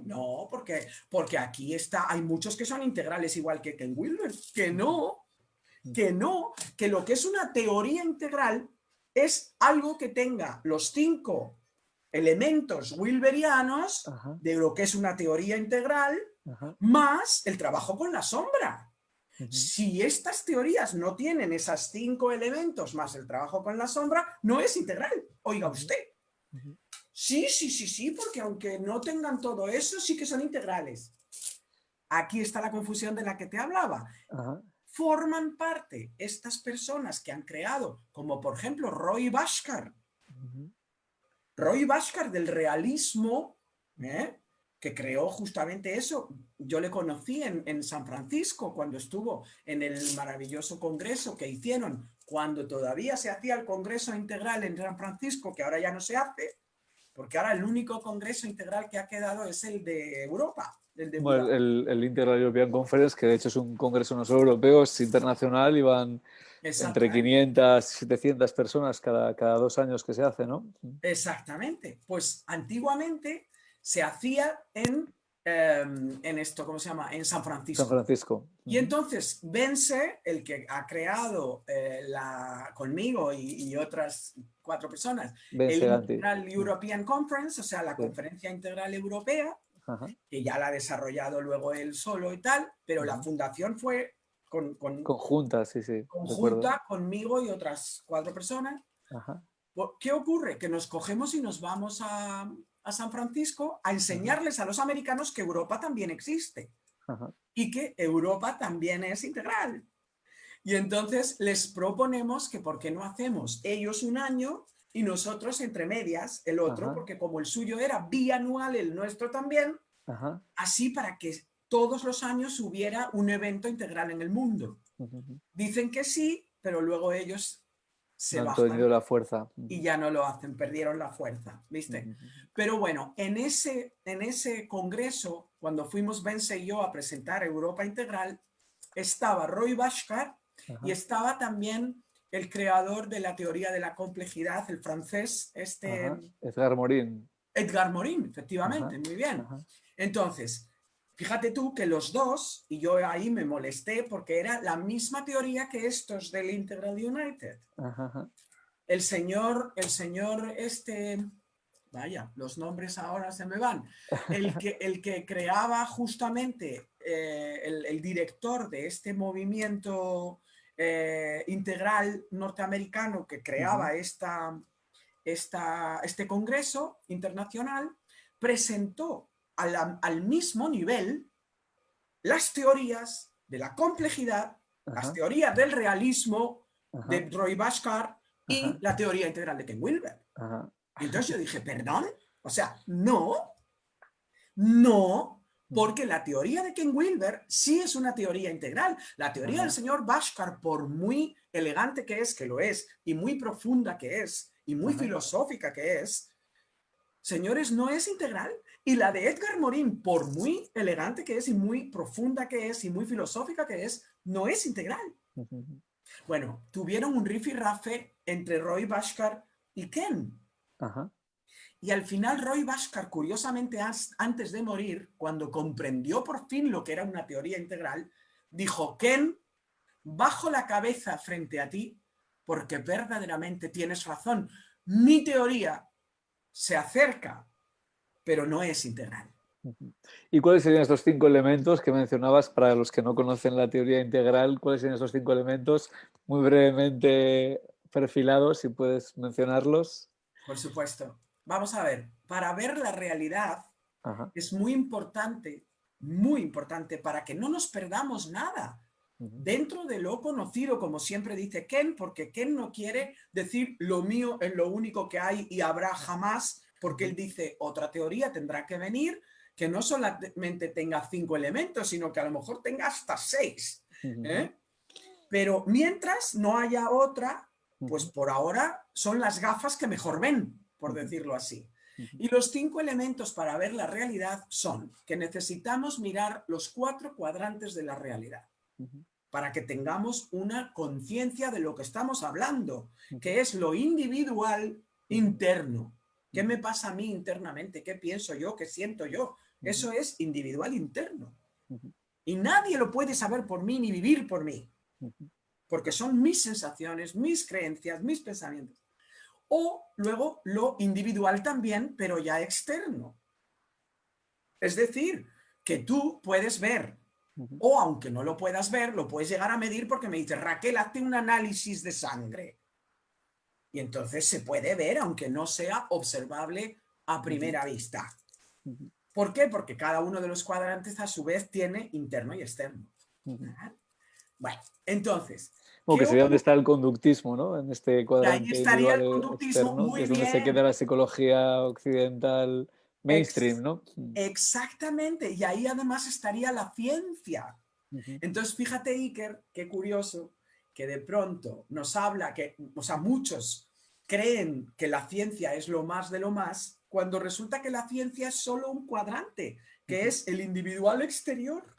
No, porque aquí está, hay muchos que son integrales igual que Ken Wilber, ujú, que lo que es una teoría integral es algo que tenga los 5 elementos wilberianos ajá, de lo que es una teoría integral, ajá, más el trabajo con la sombra. ujú, Si estas teorías no tienen esos 5 elementos más el trabajo con la sombra, no es integral. Oiga ujú, usted. ujú, Sí, porque aunque no tengan todo eso, sí que son integrales. Aquí está la confusión de la que te hablaba. ajá, Forman parte estas personas que han creado, como por ejemplo ujú, Roy Bhaskar del realismo, ¿eh? Que creó justamente eso. Yo le conocí en San Francisco cuando estuvo en el maravilloso congreso que hicieron, cuando todavía se hacía el Congreso Integral en San Francisco, que ahora ya no se hace, porque ahora el único Congreso Integral que ha quedado es el de Europa, el de Bueno, Budapest. el Integral European Conference, que de hecho es un congreso no solo europeo, es internacional y van entre Exactamente. 500 y 700 personas cada 2 años que se hace, ¿no? Exactamente. Pues antiguamente se hacía en en esto, ¿cómo se llama? En San San Francisco. Francisco. Y entonces Vence, el que ha creado conmigo y otras 4 personas, Vence el Ganti. Integral European Conference, o sea, la Sí. Conferencia Integral Europea, Ajá. que ya la ha desarrollado luego él solo y tal, pero la fundación fue Conjunta, sí, sí. Recuerdo. conjunta conmigo y otras 4 personas. Ajá. ¿Qué ocurre? Que nos cogemos y nos vamos a San Francisco a enseñarles a los americanos que Europa también existe. Ajá. Y que Europa también es integral. Y entonces les proponemos que por qué no hacemos ellos un año y nosotros entre medias el otro, Ajá. porque como el suyo era bianual, el nuestro también, Ajá. así para que todos los años hubiera un evento integral en el mundo. Dicen que sí, pero luego ellos se No han bajan tenido la fuerza. y ya no lo hacen, perdieron la fuerza, ¿viste? Pero bueno, en ese congreso, cuando fuimos Vence y yo a presentar Europa Integral, estaba Roy Bhaskar y estaba también el creador de la teoría de la complejidad, el francés, Ajá. Edgar Morin. Edgar Morin, efectivamente, Ajá. muy bien. Ajá. Entonces, fíjate tú que los dos, y yo ahí me molesté porque era la misma teoría que estos del Integral United. Ajá. El señor vaya, los nombres ahora se me van, el que creaba justamente, el director de este movimiento integral norteamericano que creaba este congreso internacional, presentó al mismo nivel las teorías de la complejidad, las Ajá. teorías del realismo Ajá. de Roy Bhaskar y Ajá. la teoría integral de Ken Wilber. Ajá. Y entonces yo dije, ¿perdón? O sea, no, porque la teoría de Ken Wilber sí es una teoría integral. La teoría del señor Bhaskar, por muy elegante que es, que lo es, y muy profunda que es, y muy filosófica que es, señores, no es integral. Y la de Edgar Morin, por muy elegante que es, y muy profunda que es, y muy filosófica que es, no es integral. Bueno, tuvieron un rifirrafe entre Roy Bhaskar y Ken. Ajá. Y al final Roy Bhaskar, curiosamente antes de morir, cuando comprendió por fin lo que era una teoría integral, dijo, Ken, bajo la cabeza frente a ti, porque verdaderamente tienes razón. Mi teoría se acerca, pero no es integral. ¿Y cuáles serían estos 5 elementos que mencionabas para los que no conocen la teoría integral? ¿Cuáles serían estos 5 elementos muy brevemente perfilados, si puedes mencionarlos? Por supuesto. Vamos a ver, para ver la realidad es muy importante para que no nos perdamos nada dentro de lo conocido, como siempre dice Ken, porque Ken no quiere decir lo mío es lo único que hay y habrá jamás, porque él dice otra teoría tendrá que venir que no solamente tenga 5 elementos, sino que a lo mejor tenga hasta 6. Pero mientras no haya otra, pues por ahora son las gafas que mejor ven, por decirlo así. Y los 5 elementos para ver la realidad son que necesitamos mirar los 4 cuadrantes de la realidad para que tengamos una conciencia de lo que estamos hablando, que es lo individual interno. ¿Qué me pasa a mí internamente? ¿Qué pienso yo? ¿Qué siento yo? Eso es individual interno. Y nadie lo puede saber por mí ni vivir por mí, porque son mis sensaciones, mis creencias, mis pensamientos. O luego lo individual también, pero ya externo. Es decir, que tú puedes ver, o aunque no lo puedas ver, lo puedes llegar a medir porque me dices, Raquel, hazte un análisis de sangre. Y entonces se puede ver, aunque no sea observable a primera vista. ¿Por qué? Porque cada uno de los cuadrantes a su vez tiene interno y externo. Bueno, entonces... O que sería donde está el conductismo, ¿no? En este cuadrante ahí estaría individual el e conductismo externo, que muy es donde se bien. queda la psicología occidental mainstream, ¿no? Exactamente, y ahí además estaría la ciencia. Entonces, fíjate, Iker, qué curioso, que de pronto nos habla que, o sea, muchos creen que la ciencia es lo más de lo más, cuando resulta que la ciencia es solo un cuadrante, que es el individual exterior,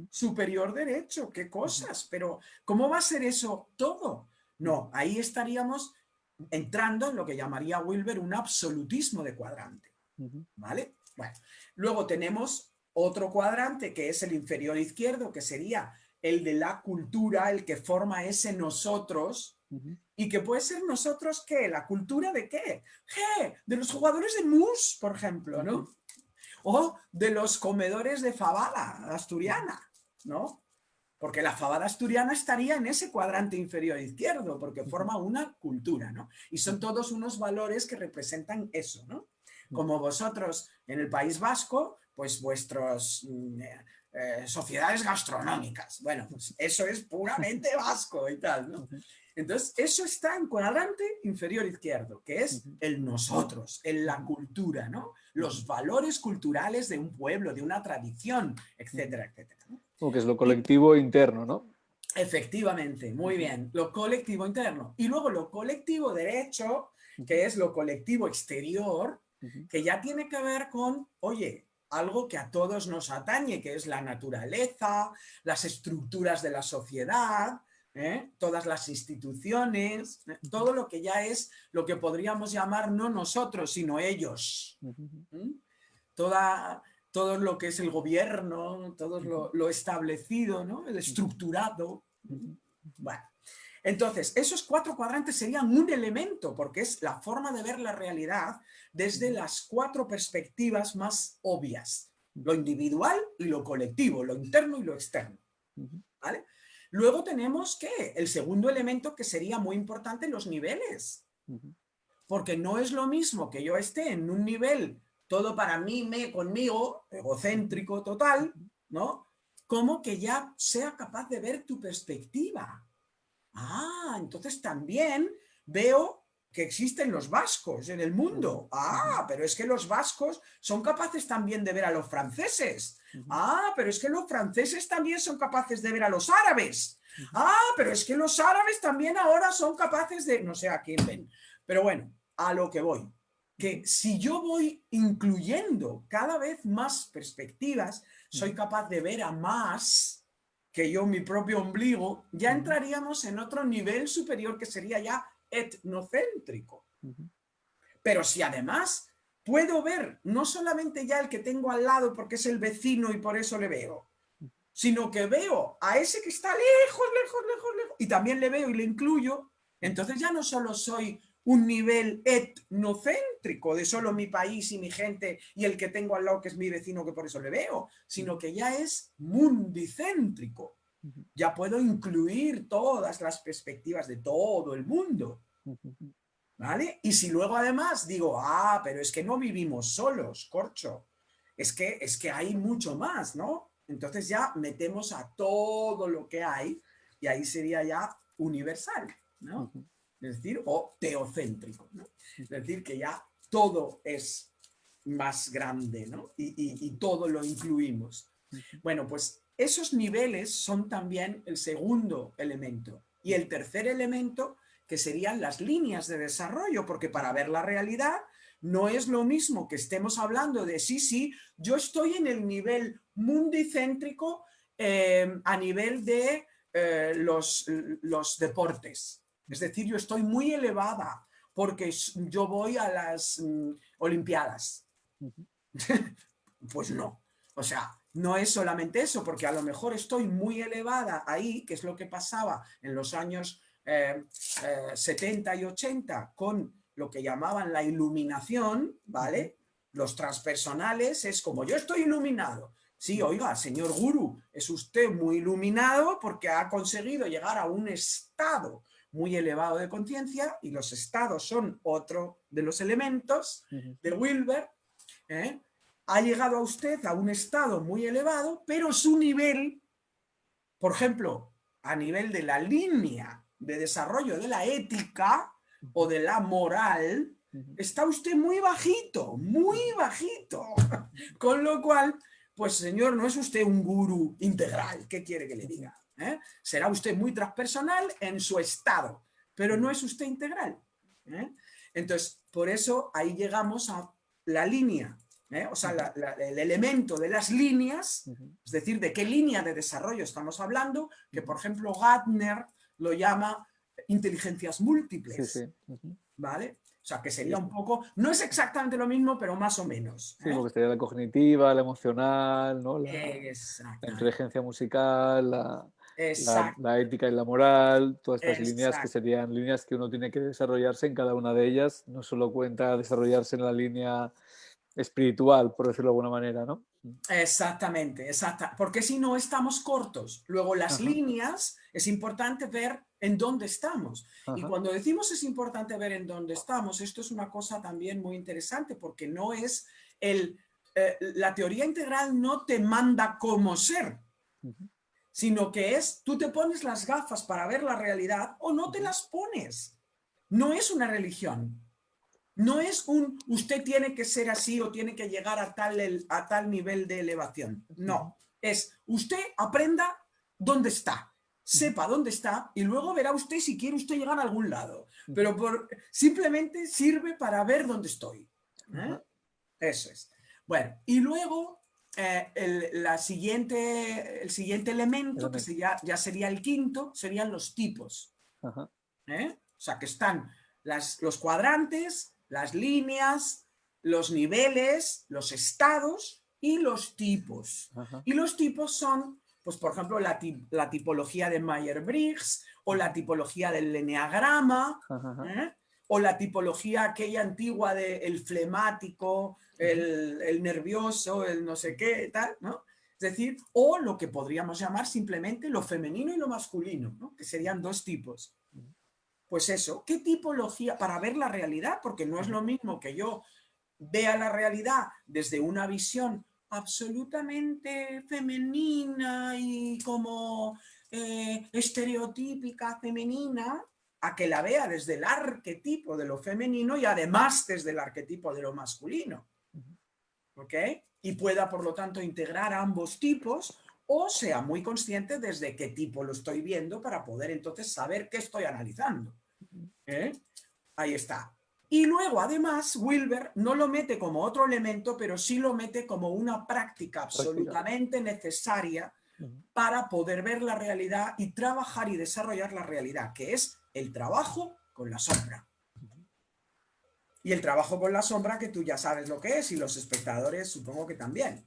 superior derecho, qué cosas, pero ¿cómo va a ser eso todo? No, ahí estaríamos entrando en lo que llamaría Wilber un absolutismo de cuadrante. ¿Vale? Bueno, luego tenemos otro cuadrante que es el inferior izquierdo, que sería el de la cultura, el que forma ese nosotros, y que puede ser nosotros, ¿qué? ¿La cultura de qué? ¿Qué? De los jugadores de mus, por ejemplo, ¿no? O de los comedores de fabada asturiana, ¿no? Porque la fabada asturiana estaría en ese cuadrante inferior izquierdo, porque forma una cultura, ¿no? Y son todos unos valores que representan eso, ¿no? Como vosotros en el País Vasco, pues vuestras sociedades gastronómicas. Bueno, pues eso es puramente vasco y tal, ¿no? Entonces, eso está en cuadrante inferior izquierdo, que es el nosotros, en la cultura, ¿no? Los valores culturales de un pueblo, de una tradición, etcétera, etcétera, ¿no? Como que es lo colectivo interno, ¿no? Efectivamente, muy bien. Lo colectivo interno. Y luego lo colectivo derecho, que es lo colectivo exterior, que ya tiene que ver con, oye, algo que a todos nos atañe, que es la naturaleza, las estructuras de la sociedad, todas las instituciones, todo lo que ya es lo que podríamos llamar no nosotros, sino ellos. Todo lo que es el gobierno, todo lo establecido, ¿no? El estructurado. Bueno, entonces, esos 4 cuadrantes serían un elemento, porque es la forma de ver la realidad desde las 4 perspectivas más obvias. Lo individual y lo colectivo, lo interno y lo externo. ¿Vale? Luego tenemos, ¿qué? El segundo elemento que sería muy importante, los niveles. Porque no es lo mismo que yo esté en un nivel todo para mí, conmigo, egocéntrico total, ¿no? Como que ya sea capaz de ver tu perspectiva. Ah, entonces también veo que existen los vascos en el mundo. Ah, pero es que los vascos son capaces también de ver a los franceses. Ah, pero es que los franceses también son capaces de ver a los árabes. Ah, pero es que los árabes también ahora son capaces de... No sé a quién ven. Pero bueno, a lo que voy. Que si yo voy incluyendo cada vez más perspectivas, soy capaz de ver a más que yo, mi propio ombligo, ya entraríamos en otro nivel superior que sería ya etnocéntrico. Pero si además puedo ver no solamente ya el que tengo al lado porque es el vecino y por eso le veo, sino que veo a ese que está lejos, lejos, lejos, lejos, y también le veo y le incluyo, entonces ya no solo soy un nivel etnocéntrico de solo mi país y mi gente y el que tengo al lado que es mi vecino que por eso le veo, sino que ya es mundicéntrico. Ya puedo incluir todas las perspectivas de todo el mundo. ¿Vale? Y si luego además digo, ah, pero es que no vivimos solos, corcho, es que hay mucho más, ¿no? Entonces ya metemos a todo lo que hay y ahí sería ya universal, ¿no? Es decir, o teocéntrico, ¿no? Es decir, que ya todo es más grande, ¿no? Y todo lo incluimos. Bueno, pues esos niveles son también el segundo elemento. Y el tercer elemento, que serían las líneas de desarrollo, porque para ver la realidad no es lo mismo que estemos hablando de sí, yo estoy en el nivel mundicéntrico a nivel de los deportes. Es decir, yo estoy muy elevada porque yo voy a las Olimpiadas. Pues no. O sea, no es solamente eso, porque a lo mejor estoy muy elevada ahí, que es lo que pasaba en los años 70 y 80 con lo que llamaban la iluminación, ¿vale? Los transpersonales es como yo estoy iluminado. Sí, oiga, señor gurú, es usted muy iluminado porque ha conseguido llegar a un estado muy elevado de conciencia y los estados son otro de los elementos de Wilber, ¿eh? Ha llegado a usted a un estado muy elevado, pero su nivel, por ejemplo, a nivel de la línea de desarrollo de la ética o de la moral, está usted muy bajito, muy bajito. Con lo cual, pues señor, no es usted un gurú integral, ¿qué quiere que le diga? Será usted muy transpersonal en su estado, pero no es usted integral. Entonces, por eso ahí llegamos a la línea. O sea, el elemento de las líneas, es decir, de qué línea de desarrollo estamos hablando, que por ejemplo Gardner lo llama inteligencias múltiples, ¿vale? sea, que sería un poco, no es exactamente lo mismo, pero más o menos. Sí, porque estaría la cognitiva, la emocional, ¿no? La Exactamente. inteligencia musical, Exacto, la ética y la moral, todas estas líneas que exacto. serían líneas que uno tiene que desarrollarse en cada una de ellas. No solo cuenta desarrollarse en la línea espiritual, por decirlo de alguna manera, ¿no? Exactamente, exacta. Porque si no estamos cortos. Luego las Ajá, líneas, es importante ver en dónde estamos. Y ajá, cuando decimos es importante ver en dónde estamos, esto es una cosa también muy interesante porque no es la teoría integral no te manda cómo ser, ujú, sino que es, tú te pones las gafas para ver la realidad o no te ujú, las pones. No es una religión. No es usted tiene que ser así o tiene que llegar a tal nivel de elevación. ujú, No, es usted aprenda dónde está, ujú, sepa dónde está y luego verá usted si quiere usted llegar a algún lado. ujú, Pero simplemente sirve para ver dónde estoy. ¿Eh? ajá, Eso es. Bueno, y luego el siguiente elemento, que elemento, ya sería el quinto, serían los tipos. ajá, ¿Eh? O sea, que están los cuadrantes, las líneas, los niveles, los estados y los tipos. ajá, Y los tipos son, pues por ejemplo, la tipología de Myers-Briggs o la ujú, tipología del eneagrama, ajá, ajá, ¿eh? O la tipología aquella antigua del flemático, ujú, el nervioso, el no sé qué, tal, ¿no? Es decir, o lo que podríamos llamar simplemente lo femenino y lo masculino, ¿no? Que serían dos tipos. ujú, Pues eso, ¿qué tipología? Para ver la realidad, porque no es ujú, lo mismo que yo vea la realidad desde una visión absolutamente femenina y como estereotípica femenina, a que la vea desde el arquetipo de lo femenino y además desde el arquetipo de lo masculino. ujú, ¿Ok? Y pueda, por lo tanto, integrar ambos tipos o sea muy consciente desde qué tipo lo estoy viendo para poder entonces saber qué estoy analizando. ¿Eh? Ahí está. Y luego, además, Wilber no lo mete como otro elemento, pero sí lo mete como una práctica práctica, absolutamente necesaria ujú, para poder ver la realidad y trabajar y desarrollar la realidad, que es el trabajo con la sombra. ujú. Y el trabajo con la sombra, que tú ya sabes lo que es, y los espectadores supongo que también.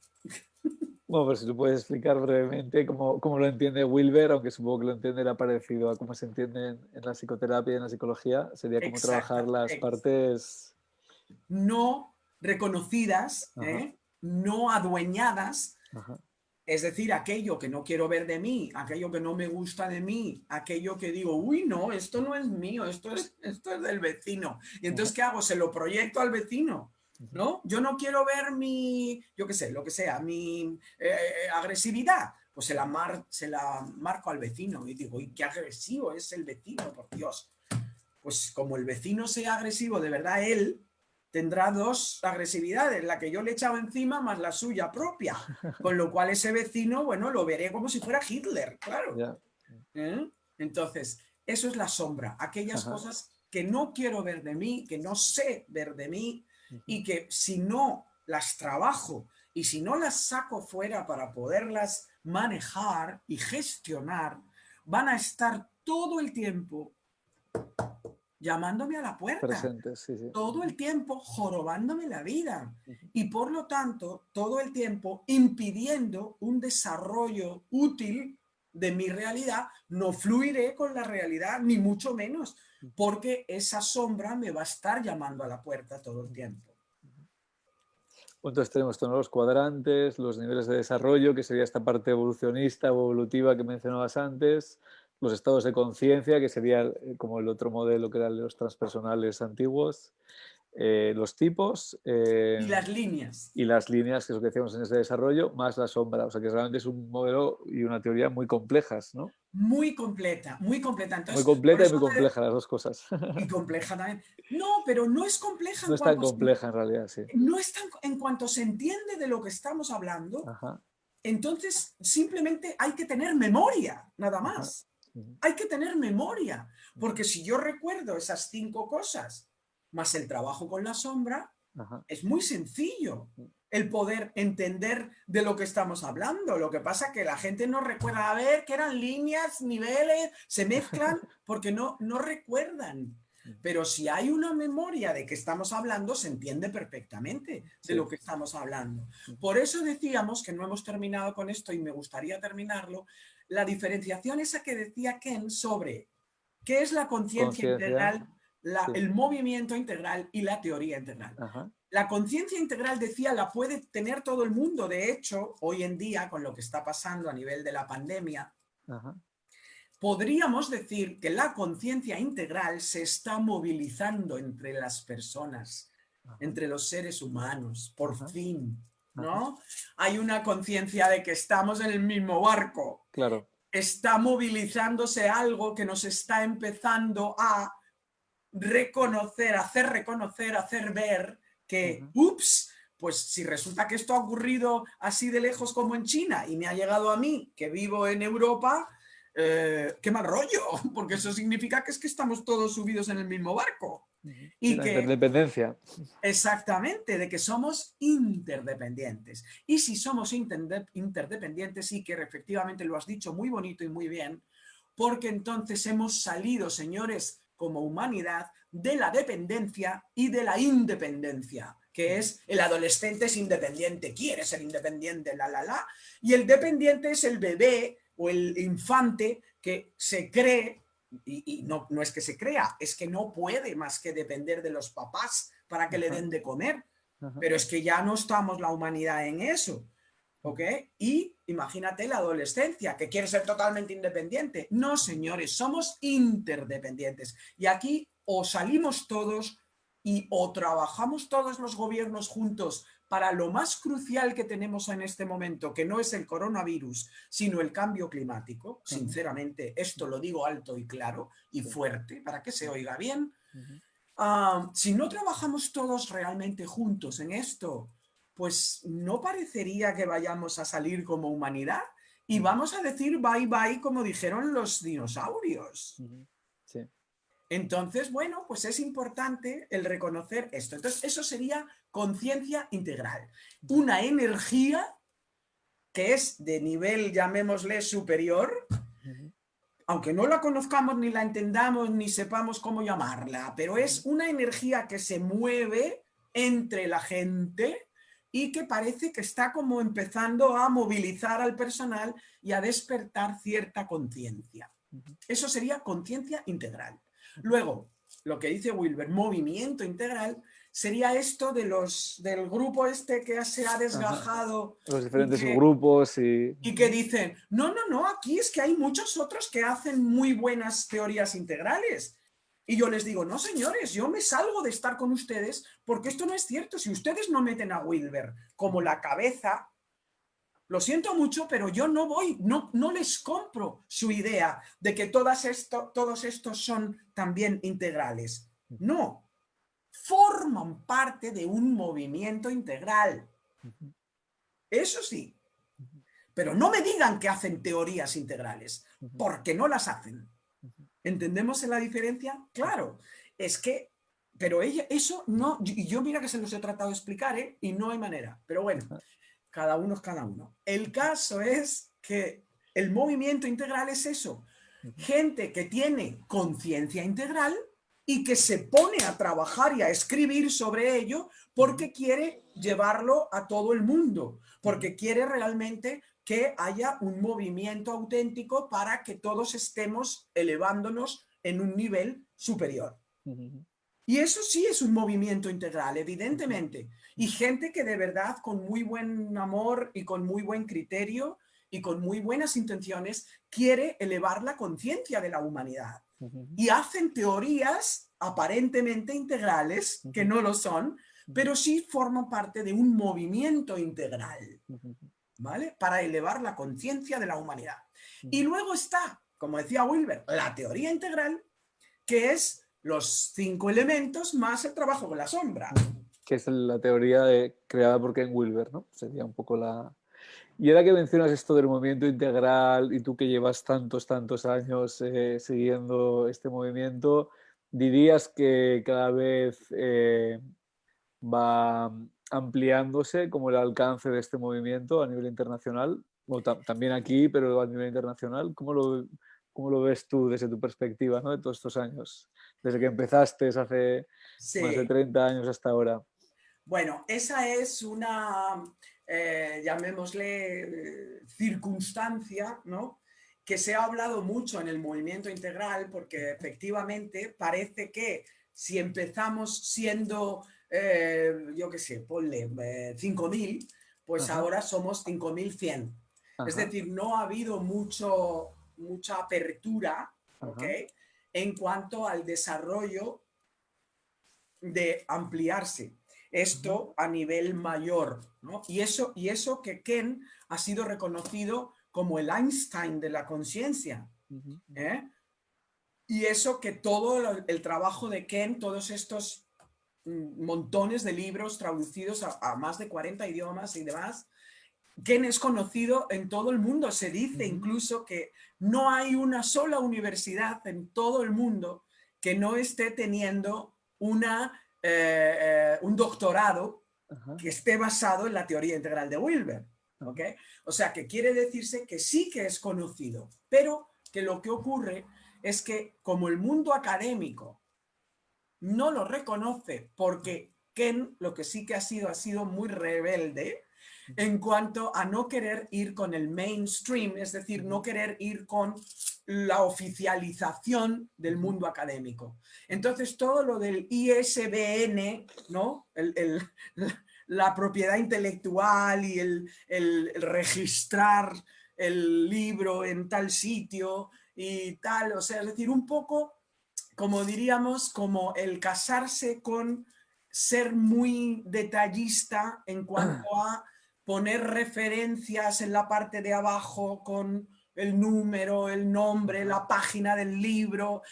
Bueno, pero si tú puedes explicar brevemente cómo lo entiende Wilber, aunque supongo que lo entenderá parecido a cómo se entiende en la psicoterapia y en la psicología, sería cómo trabajar Exacta. las partes. No reconocidas, Ajá, no adueñadas. ajá, Es decir, aquello que no quiero ver de mí, aquello que no me gusta de mí, aquello que digo, uy, no, esto no es mío, esto es del vecino. Y ajá, entonces, ¿qué hago? Se lo proyecto al vecino, ujú, ¿no? Yo no quiero ver mi, yo qué sé, lo que sea, mi agresividad. Pues se la marco al vecino y digo, uy, qué agresivo es el vecino, por Dios. Pues como el vecino sea agresivo de verdad, él tendrá dos agresividades, la que yo le he echado encima más la suya propia, con lo cual ese vecino, bueno, lo veré como si fuera Hitler, claro. ya, ¿Eh? Entonces, eso es la sombra, aquellas ajá, cosas que no quiero ver de mí, que no sé ver de mí ujú, y que si no las trabajo y si no las saco fuera para poderlas manejar y gestionar, van a estar todo el tiempo llamándome a la puerta, presentes, sí, sí, todo ujú, el tiempo jorobándome la vida ujú, y por lo tanto todo el tiempo impidiendo un desarrollo útil de mi realidad. No fluiré con la realidad, ni mucho menos, ujú, porque esa sombra me va a estar llamando a la puerta todo el ujú. tiempo. Entonces tenemos todos los cuadrantes, los niveles de desarrollo, que sería esta parte evolucionista o evolutiva que mencionabas antes, los estados de conciencia, que sería como el otro modelo que eran los transpersonales antiguos, los tipos Y las líneas. y las líneas, que es lo que decíamos en ese desarrollo, más la sombra. O sea que realmente es un modelo y una teoría muy complejas, ¿no? Muy completa, muy completa. Muy Entonces, por completa y eso muy compleja las dos cosas. y compleja también. No, pero no es compleja No en es tan cuanto compleja en realidad, sí. no es tan, en cuanto se entiende de lo que estamos hablando. Ajá, Entonces, simplemente hay que tener memoria, nada ajá, más. ujú, Hay que tener memoria, ujú, porque si yo recuerdo esas 5 cosas, más el trabajo con la sombra, ajá, es muy sencillo ujú, el poder entender de lo que estamos hablando. Lo que pasa es que la gente no recuerda, a ver, que eran líneas, niveles, se mezclan, porque no recuerdan. Pero si hay una memoria de que estamos hablando, se entiende perfectamente de lo que estamos hablando. Por eso decíamos que no hemos terminado con esto y me gustaría terminarlo, la diferenciación esa que decía Ken sobre qué es la conciencia Conciencia. integral, Sí. el movimiento integral y la teoría integral. Ajá. La conciencia integral, decía, la puede tener todo el mundo. De hecho, hoy en día, con lo que está pasando a nivel de la pandemia, Ajá. podríamos decir que la conciencia integral se está movilizando entre las personas, Ajá. entre los seres humanos, por Ajá. fin, ¿no? Ajá. Hay una conciencia de que estamos en el mismo barco. Claro. Está movilizándose algo que nos está empezando a reconocer, hacer ver que, ups, pues si resulta que esto ha ocurrido así de lejos como en China y me ha llegado a mí, que vivo en Europa, qué mal rollo, porque eso significa que es que estamos todos subidos en el mismo barco. Sí, Y la que, interdependencia. exactamente, de que somos interdependientes. Y si somos interdependientes, sí que efectivamente lo has dicho muy bonito y muy bien, porque entonces hemos salido, señores, como humanidad, de la dependencia y de la independencia, que es el adolescente es independiente, quiere ser independiente, y el dependiente es el bebé o el infante que se cree, y no, no es que se crea, es que no puede más que depender de los papás para que le den de comer, pero es que ya no estamos la humanidad en eso. ¿Ok? Y imagínate la adolescencia, que quiere ser totalmente independiente. No, señores, somos interdependientes. Y aquí o salimos todos y o trabajamos todos los gobiernos juntos para lo más crucial que tenemos en este momento, que no es el coronavirus, sino el cambio climático. Sinceramente, esto lo digo alto y claro y fuerte para que se oiga bien. Si no trabajamos todos realmente juntos en esto, pues no parecería que vayamos a salir como humanidad y vamos a decir bye bye como dijeron los dinosaurios. Sí. Entonces, bueno, pues es importante el reconocer esto. Entonces, eso sería conciencia integral. Una energía que es de nivel, llamémosle, superior, aunque no la conozcamos, ni la entendamos, ni sepamos cómo llamarla, pero es una energía que se mueve entre la gente y que parece que está como empezando a movilizar al personal y a despertar cierta conciencia. Eso sería conciencia integral. Luego, lo que dice Wilber, movimiento integral, sería esto de del grupo este que se ha desgajado. Los diferentes subgrupos Y que dicen, no, no, no, aquí es que hay muchos otros que hacen muy buenas teorías integrales. Y yo les digo, no, señores, yo me salgo de estar con ustedes porque esto no es cierto. Si ustedes no meten a Wilber como la cabeza, lo siento mucho, pero yo no voy, no les compro su idea de que todos estos son también integrales. No, forman parte de un movimiento integral. Eso sí, pero no me digan que hacen teorías integrales, porque no las hacen. ¿Entendemos la diferencia? Claro, es que, pero eso no, y yo mira que se los he tratado de explicar, ¿eh? Y no hay manera, pero bueno, cada uno es cada uno. El caso es que el movimiento integral es eso, gente que tiene conciencia integral y que se pone a trabajar y a escribir sobre ello porque quiere llevarlo a todo el mundo, porque quiere realmente que haya un movimiento auténtico para que todos estemos elevándonos en un nivel superior. Y eso sí es un movimiento integral, evidentemente. Y gente que de verdad con muy buen amor y con muy buen criterio y con muy buenas intenciones quiere elevar la conciencia de la humanidad. Y hacen teorías aparentemente integrales, que no lo son, pero sí forman parte de un movimiento integral, ¿vale? Para elevar la conciencia de la humanidad. Y luego está, como decía Wilber, la teoría integral, que es los 5 elementos más el trabajo con la sombra. Que es la teoría creada por Ken Wilber, ¿no? Sería un poco la... Y ahora que mencionas esto del movimiento integral y tú que llevas tantos años siguiendo este movimiento, ¿dirías que cada vez va ampliándose como el alcance de este movimiento a nivel internacional? O también aquí, pero a nivel internacional, ¿cómo lo cómo lo ves tú desde tu perspectiva, ¿no? De todos estos años, desde que empezaste hace más de Sí, 30 años hasta ahora. bueno, esa es una, llamémosle, circunstancia, ¿no? Que se ha hablado mucho en el movimiento integral, porque efectivamente parece que si empezamos siendo, yo qué sé, ponle 5.000, pues Ajá, ahora somos 5.100. Es ajá, decir, no ha habido mucha apertura, ¿ok? ajá. En cuanto al desarrollo de ampliarse Ujú, esto a nivel mayor, ¿no? Y eso que Ken ha sido reconocido como el Einstein de la conciencia, ujú, ujú, ¿eh? Y eso que todo el trabajo de Ken, todos estos montones de libros traducidos a más de 40 idiomas y demás, Ken es conocido en todo el mundo. Se dice ujú, incluso que no hay una sola universidad en todo el mundo que no esté teniendo un doctorado ajá, que esté basado en la teoría integral de Wilber. ¿Ok? ajá, O sea, que quiere decirse que sí que es conocido, pero que lo que ocurre es que como el mundo académico no lo reconoce porque Ken lo que sí que ha sido muy rebelde en cuanto a no querer ir con el mainstream, es decir, no ujú, querer ir con la oficialización del ujú, mundo académico. Entonces, todo lo del ISBN, ¿no? La propiedad intelectual y el registrar el libro en tal sitio y tal, o sea, es decir, un poco como diríamos, como el casarse con ser muy detallista en cuanto a poner referencias en la parte de abajo con el número, el nombre, ajá, la página del libro,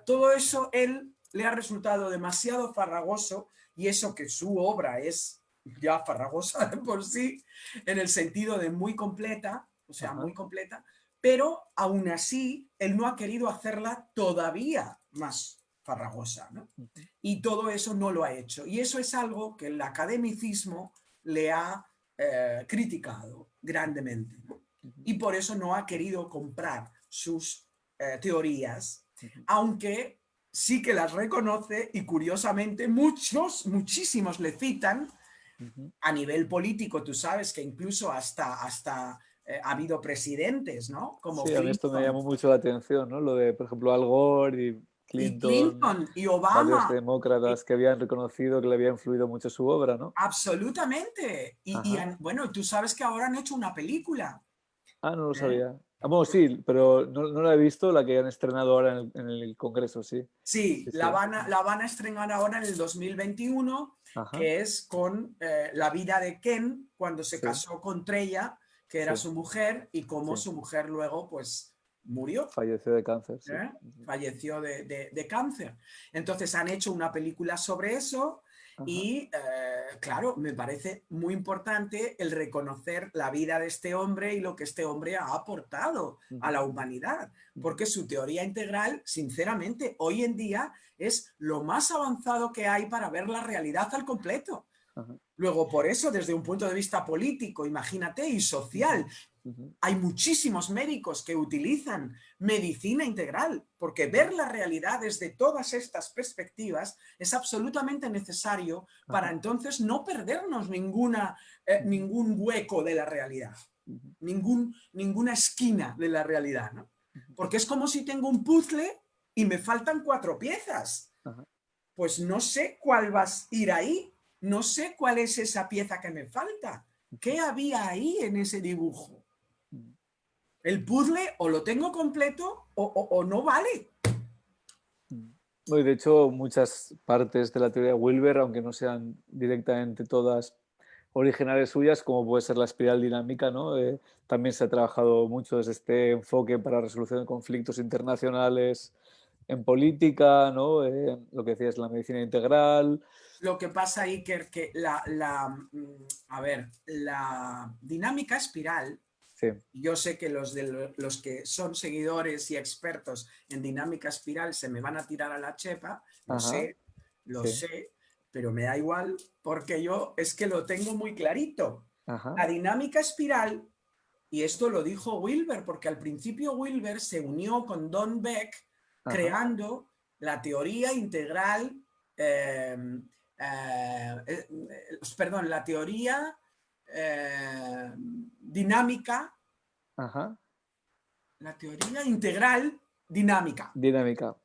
todo eso él le ha resultado demasiado farragoso y eso que su obra es ya farragosa de por sí, en el sentido de muy completa, o sea, muy ajá, completa, pero aún así él no ha querido hacerla todavía más farragosa, ¿no? ujú, Y todo eso no lo ha hecho. Y eso es algo que el academicismo le ha criticado grandemente, ¿no? ujú, Y por eso no ha querido comprar sus teorías, ujú, aunque sí que las reconoce y curiosamente muchísimos le citan ujú. a nivel político. Tú sabes que incluso hasta ha habido presidentes, ¿no? Como Sí, a mí esto me Clinton llamó mucho la atención, ¿no? Lo de, por ejemplo, Al Gore y y Clinton, Clinton y varios Obama. demócratas Y, que habían reconocido que le había influido mucho su obra, ¿no? absolutamente. Ajá. Bueno, tú sabes que ahora han hecho una película. Ah, no lo ¿Eh? sabía. Ah, bueno, sí, pero no la he visto, la que han estrenado ahora en el Congreso, sí. Sí, Sí, la sí. van a, la van a estrenar ahora en el 2021, Ajá, que es con la vida de Ken cuando se sí, casó con Trella, que era sí, su mujer, y cómo sí. su mujer luego pues murió. Falleció de cáncer, sí. ¿Eh? Ujú. Falleció de cáncer. Entonces han hecho una película sobre eso Ajá, y claro, me parece muy importante el reconocer la vida de este hombre y lo que este hombre ha aportado a ujú, la humanidad, ujú, porque su teoría integral, sinceramente, hoy en día es lo más avanzado que hay para ver la realidad al completo. ajá, Luego, por eso, desde un punto de vista político, imagínate, y ujú, social, ujú, hay muchísimos médicos que utilizan medicina integral, porque ujú, ver la realidad desde todas estas perspectivas es absolutamente necesario para ajá, entonces no perdernos ujú, ningún hueco de la realidad, ujú, ninguna esquina de la realidad, ¿no? ujú, Porque es como si tengo un puzzle y me faltan 4 piezas. ajá, Pues no sé cuál va a ir ahí, no sé cuál es esa pieza que me falta. ujú, ¿Qué había ahí en ese dibujo? ujú. El puzzle o lo tengo completo o no vale. Mm. Bueno, y de hecho, muchas partes de la teoría de Wilber, aunque no sean directamente todas originales suyas, como puede ser la espiral dinámica, ¿no? También se ha trabajado mucho desde este enfoque para resolución de conflictos internacionales en política, ¿no? Lo que decías, la medicina integral. Lo que pasa, Iker, que a ver, la dinámica espiral, Sí, yo sé que los que son seguidores y expertos en dinámica espiral se me van a tirar a la chepa, ajá, lo sí, sé, pero me da igual porque yo es que lo tengo muy clarito. ajá, La dinámica espiral Y esto lo dijo Wilber, porque al principio Wilber se unió con Don Beck creando la teoría integral, perdón, la teoría dinámica, Ajá. la teoría integral dinámica. Dinámica.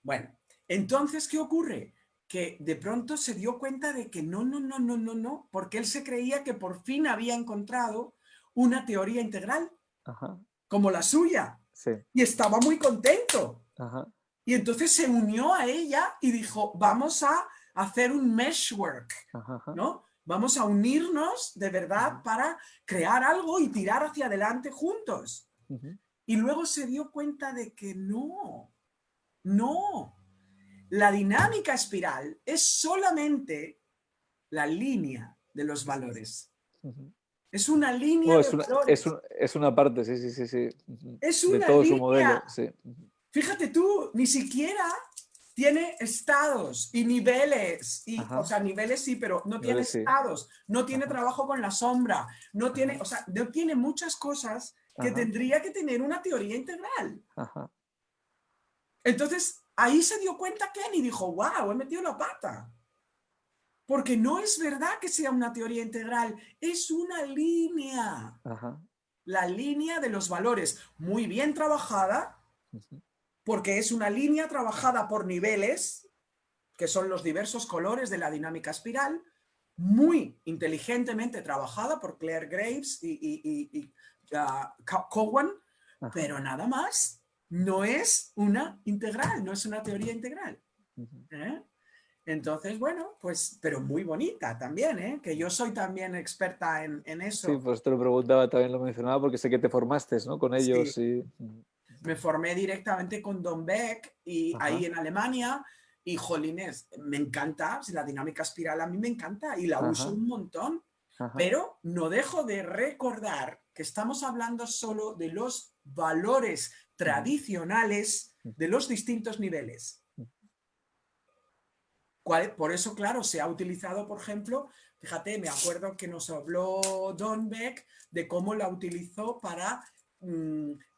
Bueno, entonces, ¿qué ocurre? Que de pronto se dio cuenta de que no, porque él se creía que por fin había encontrado una teoría integral Ajá. como la suya. Sí. Y estaba muy contento. Ajá. Y entonces se unió a ella y dijo, vamos a hacer un meshwork, Ajá. ¿no? Vamos a unirnos de verdad para crear algo y tirar hacia adelante juntos. Y luego se dio cuenta de que no. La dinámica espiral es solamente la línea de los valores. Es una línea de valores. Es una parte, sí. Es de una todo su línea. modelo, sí. Fíjate tú, ni siquiera tiene estados y niveles, o sea, niveles sí, pero no tiene estados, no tiene trabajo con la sombra, no tiene, o sea, no tiene muchas cosas que tendría que tener una teoría integral. Entonces, ahí se dio cuenta Ken y dijo, wow, he metido la pata. Porque no es verdad que sea una teoría integral, es una línea. La línea de los valores, muy bien trabajada, porque es una línea trabajada por niveles, que son los diversos colores de la dinámica espiral, muy inteligentemente trabajada por Claire Graves y Cowan, pero nada más. No es una integral, no es una teoría integral. Entonces, bueno, pues, pero muy bonita también, que yo soy también experta en eso. Sí, pues te lo preguntaba, también lo mencionaba, porque sé que te formaste, ¿no? Con ellos. Sí. Me formé directamente con Don Beck y ahí en Alemania, y jolines, me encanta, la dinámica espiral a mí me encanta y la uso un montón, pero no dejo de recordar que estamos hablando solo de los valores tradicionales de los distintos niveles. Por eso, claro, se ha utilizado, por ejemplo, fíjate, me acuerdo que nos habló Don Beck de cómo la utilizó para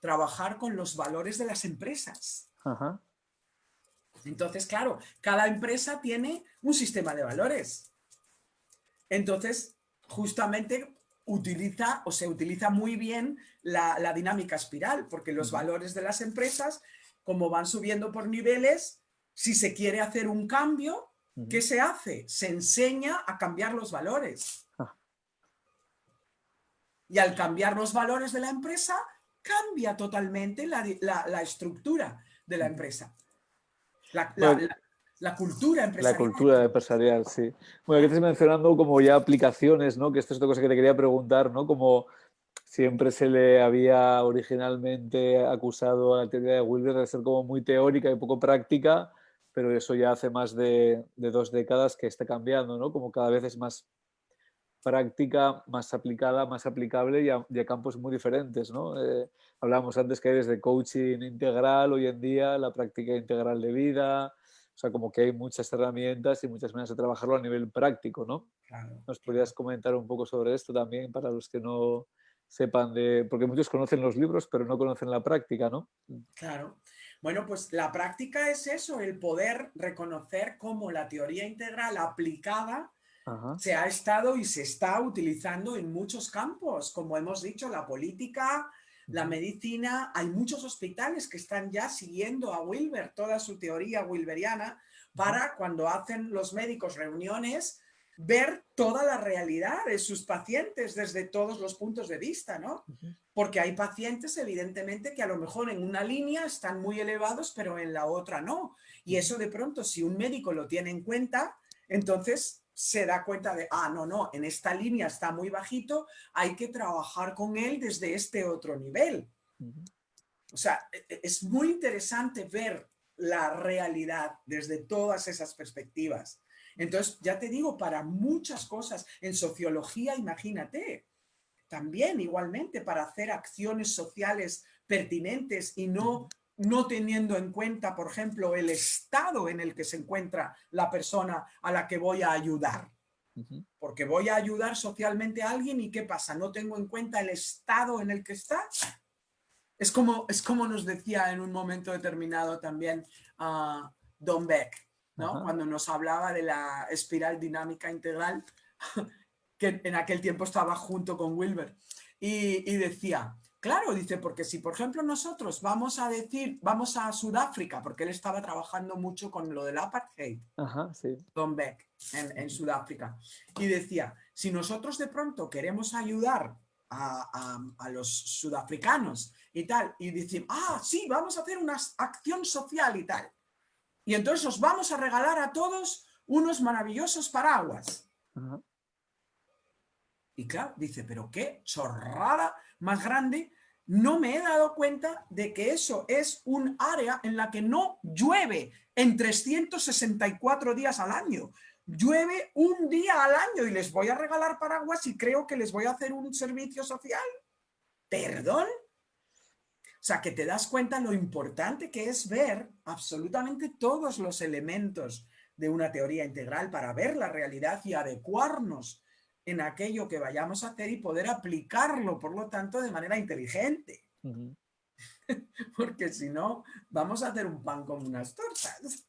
trabajar con los valores de las empresas. Entonces, claro, cada empresa tiene un sistema de valores. Entonces, justamente se utiliza muy bien la dinámica espiral, porque los valores de las empresas, como van subiendo por niveles, si se quiere hacer un cambio, ¿qué se hace? Se enseña a cambiar los valores. Y al cambiar los valores de la empresa, cambia totalmente la estructura de la empresa. La cultura empresarial. La cultura empresarial, sí. Bueno, aquí estás mencionando como ya aplicaciones, ¿no? Que esto es otra cosa que te quería preguntar, ¿no? Como siempre se le había originalmente acusado a la teoría de Wilber de ser como muy teórica y poco práctica, pero eso ya hace más de 2 décadas que está cambiando, ¿no? Como cada vez es más práctica, más aplicada, más aplicable y a campos muy diferentes, ¿no? Hablábamos antes que hay desde coaching integral hoy en día, la práctica integral de vida, o sea, como que hay muchas herramientas y muchas maneras de trabajarlo a nivel práctico, ¿no? Claro, ¿Nos podrías comentar un poco sobre esto también para los que no sepan de... Porque muchos conocen los libros, pero no conocen la práctica, ¿no? Claro. Bueno, pues la práctica es eso, el poder reconocer cómo la teoría integral aplicada se ha estado y se está utilizando en muchos campos, como hemos dicho, la política, la medicina. Hay muchos hospitales que están ya siguiendo a Wilber, toda su teoría wilberiana, para cuando hacen los médicos reuniones, ver toda la realidad de sus pacientes desde todos los puntos de vista, ¿no? Porque hay pacientes, evidentemente, que a lo mejor en una línea están muy elevados, pero en la otra no. Y eso de pronto, si un médico lo tiene en cuenta, entonces se da cuenta de, no, en esta línea está muy bajito, hay que trabajar con él desde este otro nivel. O sea, es muy interesante ver la realidad desde todas esas perspectivas. Entonces, ya te digo, para muchas cosas, en sociología, imagínate, también igualmente para hacer acciones sociales pertinentes y no teniendo en cuenta, por ejemplo, el estado en el que se encuentra la persona a la que voy a ayudar. Porque voy a ayudar socialmente a alguien y ¿qué pasa? ¿No tengo en cuenta el estado en el que está? Es como nos decía en un momento determinado también Don Beck, ¿no? Cuando nos hablaba de la espiral dinámica integral, que en aquel tiempo estaba junto con Wilber, y decía, claro, dice, porque si por ejemplo nosotros vamos a Sudáfrica, porque él estaba trabajando mucho con lo del apartheid, Sí. Don Beck, en Sudáfrica, y decía, si nosotros de pronto queremos ayudar a los sudafricanos y tal, y decimos, sí, vamos a hacer una acción social y tal, y entonces os vamos a regalar a todos unos maravillosos paraguas. Y claro, dice, pero qué chorrada más grande, no me he dado cuenta de que eso es un área en la que no llueve en 364 días al año. Llueve un día al año y les voy a regalar paraguas y creo que les voy a hacer un servicio social. ¿Perdón? O sea, que te das cuenta lo importante que es ver absolutamente todos los elementos de una teoría integral para ver la realidad y adecuarnos en aquello que vayamos a hacer y poder aplicarlo, por lo tanto, de manera inteligente. Porque si no, vamos a hacer un pan con unas tortas.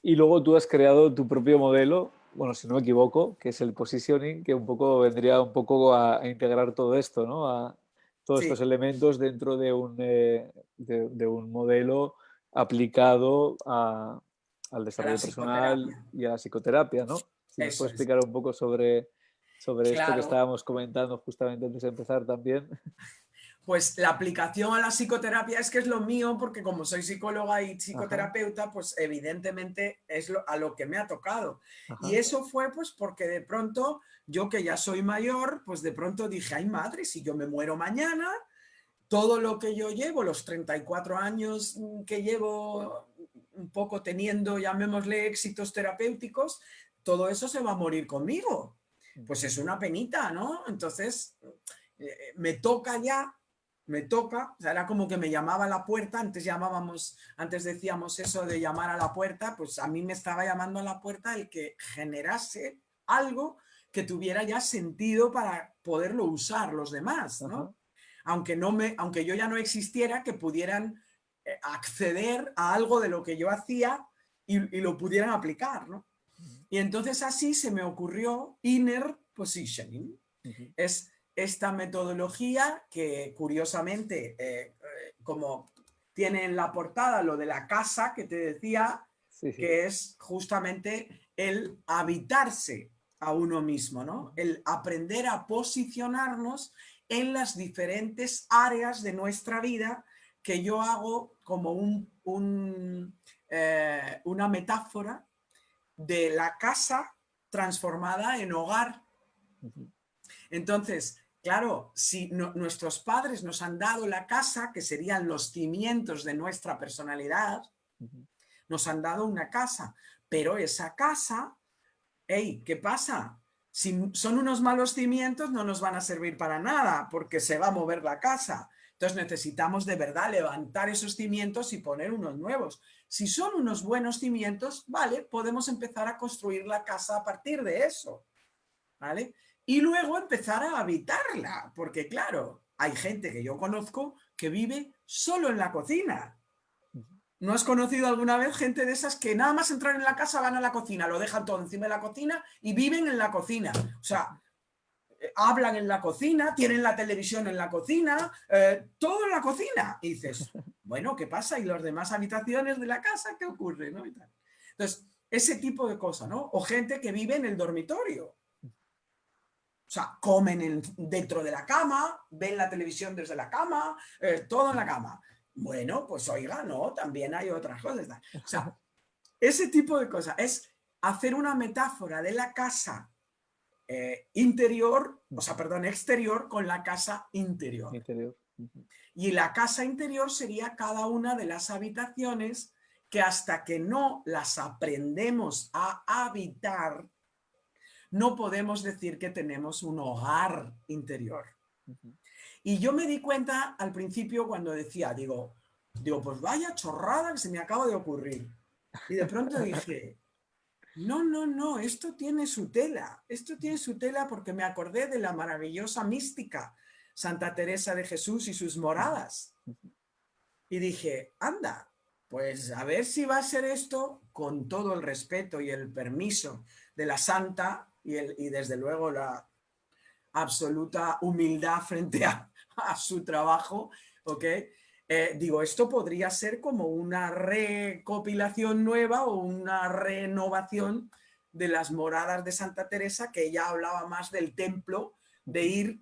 Y luego tú has creado tu propio modelo, bueno, si no me equivoco, que es el positioning, que un poco vendría un poco a integrar todo esto, ¿no? A todos estos elementos dentro de un modelo aplicado al desarrollo personal y a la psicoterapia, ¿no? Si nos puedes explicar un poco sobre esto que estábamos comentando justamente antes de empezar también. Pues la aplicación a la psicoterapia es que es lo mío, porque como soy psicóloga y psicoterapeuta, pues evidentemente es a lo que me ha tocado. Y eso fue pues porque de pronto, yo que ya soy mayor, pues de pronto dije, ay madre, si yo me muero mañana, todo lo que yo llevo, los 34 años que llevo un poco teniendo, llamémosle, éxitos terapéuticos, todo eso se va a morir conmigo. Pues es una penita, ¿no? Entonces, me toca ya. Me toca, o sea, era como que me llamaba a la puerta, antes decíamos eso de llamar a la puerta, pues a mí me estaba llamando a la puerta el que generase algo que tuviera ya sentido para poderlo usar los demás, ¿no? Aunque yo ya no existiera, que pudieran acceder a algo de lo que yo hacía y lo pudieran aplicar, ¿no? Y entonces así se me ocurrió Inner Positioning. Es esta metodología que curiosamente, como tiene en la portada lo de la casa que te decía, que es justamente el habitarse a uno mismo, ¿no? El aprender a posicionarnos en las diferentes áreas de nuestra vida, que yo hago como una metáfora de la casa transformada en hogar. Entonces, claro, si nuestros padres nos han dado la casa, que serían los cimientos de nuestra personalidad, nos han dado una casa, pero esa casa, hey, ¿qué pasa? Si son unos malos cimientos, no nos van a servir para nada, porque se va a mover la casa. Entonces necesitamos de verdad levantar esos cimientos y poner unos nuevos. Si son unos buenos cimientos, vale, podemos empezar a construir la casa a partir de eso, ¿vale? Y luego empezar a habitarla, porque claro, hay gente que yo conozco que vive solo en la cocina. ¿No has conocido alguna vez gente de esas que nada más entrar en la casa van a la cocina, lo dejan todo encima de la cocina y viven en la cocina? O sea, hablan en la cocina, tienen la televisión en la cocina, todo en la cocina. Y dices, bueno, ¿qué pasa? ¿Y las demás habitaciones de la casa qué ocurre? ¿No? Y tal. Entonces, ese tipo de cosas, ¿no? O gente que vive en el dormitorio. O sea, comen dentro de la cama, ven la televisión desde la cama, todo en la cama. Bueno, pues oiga, no, también hay otras cosas. O sea, ese tipo de cosas es hacer una metáfora de la casa exterior con la casa interior. Y la casa interior sería cada una de las habitaciones que hasta que no las aprendemos a habitar, no podemos decir que tenemos un hogar interior. Y yo me di cuenta al principio cuando decía, digo, pues vaya chorrada que se me acaba de ocurrir. Y de pronto dije, No, no, no, esto tiene su tela. Esto tiene su tela porque me acordé de la maravillosa mística Santa Teresa de Jesús y sus moradas. Y dije, anda, pues a ver si va a ser esto con todo el respeto y el permiso de la santa y desde luego la absoluta humildad frente a su trabajo, ¿ok? Digo, esto podría ser como una recopilación nueva o una renovación de las moradas de Santa Teresa, que ella hablaba más del templo, de ir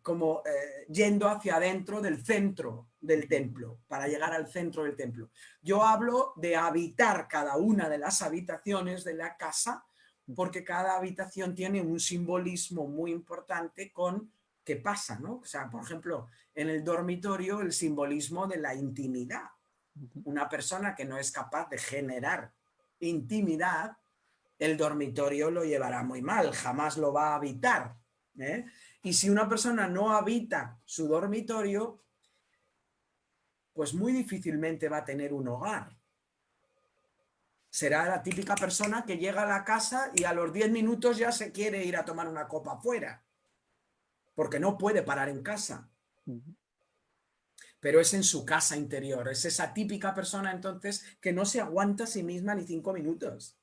como yendo hacia adentro del centro del templo, para llegar al centro del templo. Yo hablo de habitar cada una de las habitaciones de la casa, porque cada habitación tiene un simbolismo muy importante con qué pasa, ¿no? O sea, por ejemplo, en el dormitorio el simbolismo de la intimidad. Una persona que no es capaz de generar intimidad, el dormitorio lo llevará muy mal, jamás lo va a habitar. ¿eh? Y si una persona no habita su dormitorio, pues muy difícilmente va a tener un hogar. Será la típica persona que llega a la casa y a los 10 minutos ya se quiere ir a tomar una copa afuera, porque no puede parar en casa. Pero es en su casa interior, es esa típica persona entonces que no se aguanta a sí misma ni 5 minutos.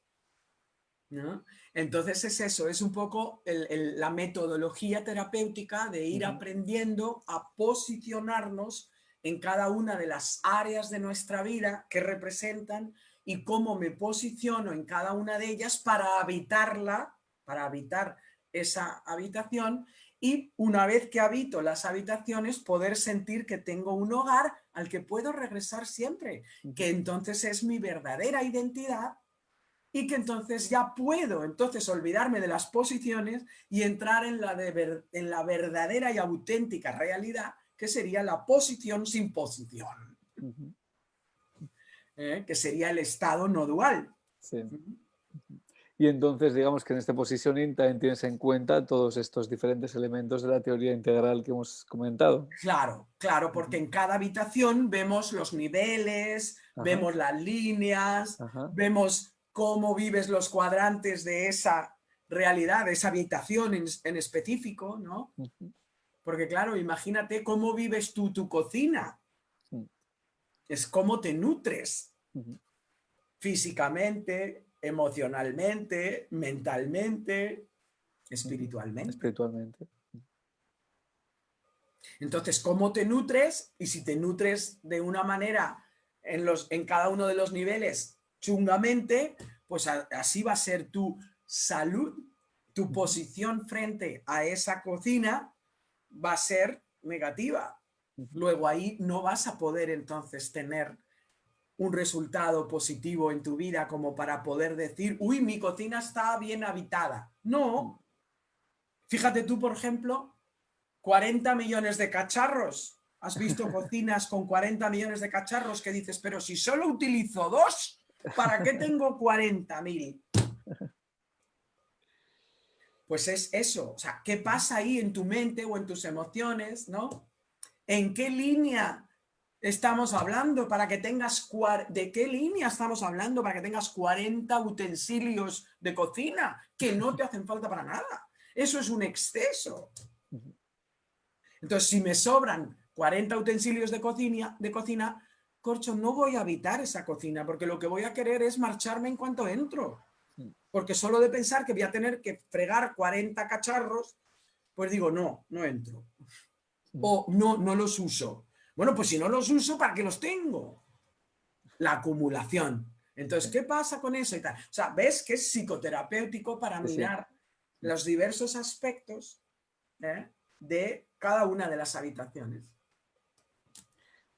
¿no? Entonces es eso, es un poco la metodología terapéutica de ir aprendiendo a posicionarnos en cada una de las áreas de nuestra vida que representan y cómo me posiciono en cada una de ellas para habitarla, para habitar esa habitación y una vez que habito las habitaciones poder sentir que tengo un hogar al que puedo regresar siempre, que entonces es mi verdadera identidad y que entonces ya puedo entonces olvidarme de las posiciones y entrar en en la verdadera y auténtica realidad, que sería la posición sin posición, que sería el estado no dual. Sí. Y entonces, digamos que en este positioning también tienes en cuenta todos estos diferentes elementos de la teoría integral que hemos comentado. Claro, claro, porque en cada habitación vemos los niveles, Ajá, vemos las líneas, ajá, vemos cómo vives los cuadrantes de esa realidad, de esa habitación en específico, ¿no? Porque claro, imagínate cómo vives tú tu cocina, es cómo te nutres físicamente, emocionalmente, mentalmente, espiritualmente. espiritualmente. Entonces, ¿cómo te nutres? Y si te nutres de una manera en cada uno de los niveles chungamente, pues así va a ser tu salud, tu posición frente a esa cocina va a ser negativa. Luego ahí no vas a poder entonces tener un resultado positivo en tu vida como para poder decir, uy, mi cocina está bien habitada. No. Fíjate tú, por ejemplo, 40 millones de cacharros. ¿Has visto cocinas con 40 millones de cacharros que dices, pero si solo utilizo 2, ¿para qué tengo 40.000? Pues es eso. O sea, ¿qué pasa ahí en tu mente o en tus emociones, ¿no? ¿En qué línea estamos hablando para que tengas... ¿De qué línea estamos hablando para que tengas 40 utensilios de cocina que no te hacen falta para nada? Eso es un exceso. Entonces, si me sobran 40 utensilios de cocina, corcho, no voy a habitar esa cocina porque lo que voy a querer es marcharme en cuanto entro. Porque solo de pensar que voy a tener que fregar 40 cacharros, pues digo, no, no entro. O no, no los uso. Bueno, pues si no los uso, ¿para qué los tengo? La acumulación. Entonces, ¿qué pasa con eso? Y tal? O sea, ves que es psicoterapéutico para Sí. mirar los diversos aspectos de cada una de las habitaciones.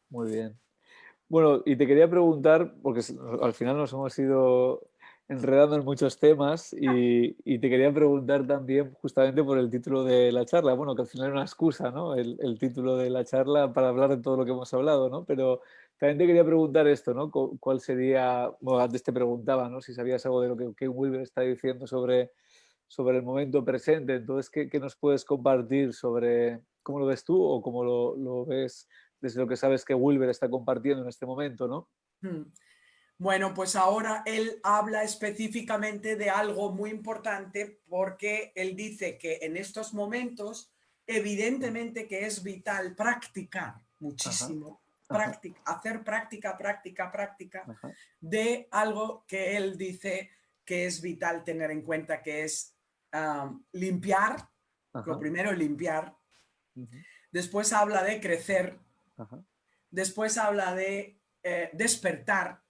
Muy bien. Bueno, y te quería preguntar, porque al final nos hemos ido enredando en muchos temas y te quería preguntar también justamente por el título de la charla, bueno, que al final era una excusa, ¿no? El título de la charla para hablar de todo lo que hemos hablado, ¿no? Pero también te quería preguntar esto, ¿no? ¿Cuál sería, bueno, antes te preguntaba, ¿no? Si sabías algo de lo que Wilber está diciendo sobre el momento presente, entonces, ¿qué nos puedes compartir sobre cómo lo ves tú o cómo lo ves desde lo que sabes que Wilber está compartiendo en este momento, ¿no? Bueno, pues ahora él habla específicamente de algo muy importante porque él dice que en estos momentos, evidentemente que es vital practicar Ajá, muchísimo, ajá, hacer práctica ajá, de algo que él dice que es vital tener en cuenta, que es limpiar, lo ajá, primero limpiar, ujú, después habla de crecer, ajá, después habla de despertar,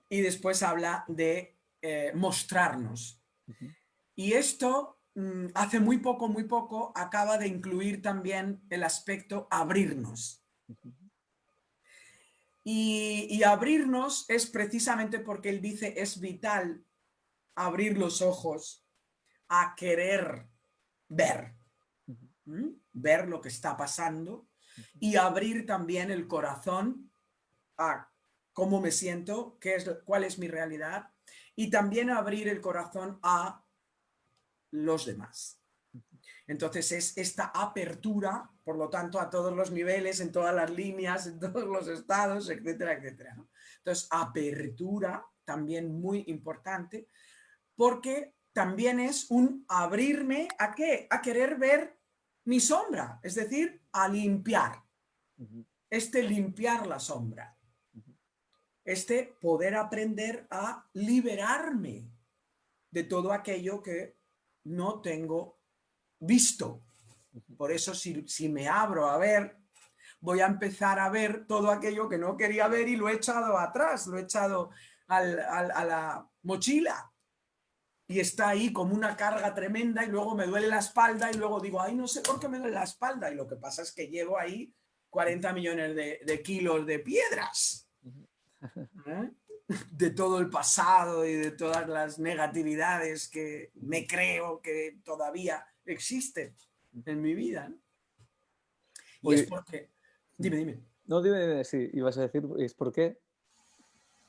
y después habla de mostrarnos. ujú, Y esto hace muy poco, acaba de incluir también el aspecto abrirnos. ujú, Y abrirnos es precisamente porque él dice es vital abrir los ojos a querer ver, ujú, ver lo que está pasando ujú, y abrir también el corazón a cómo me siento, cuál es mi realidad y también abrir el corazón a los demás. Entonces es esta apertura, por lo tanto, a todos los niveles, en todas las líneas, en todos los estados, etcétera, etcétera, ¿no? Entonces, apertura también muy importante, porque también es un abrirme a qué? A querer ver mi sombra, es decir, a limpiar, ujú, limpiar la sombra, ujú, poder aprender a liberarme de todo aquello que no tengo visto. ujú. Por eso si me abro a ver, voy a empezar a ver todo aquello que no quería ver y lo he echado atrás, lo he echado a la mochila. Y está ahí como una carga tremenda y luego me duele la espalda y luego digo, ay, no sé por qué me duele la espalda. Y lo que pasa es que llevo ahí 40 millones de kilos de piedras. ¿Eh? De todo el pasado y de todas las negatividades que me creo que todavía existen en mi vida, ¿no? Y es Oye, porque, mm, dime, no, dime, sí, ibas a decir, ¿es por qué?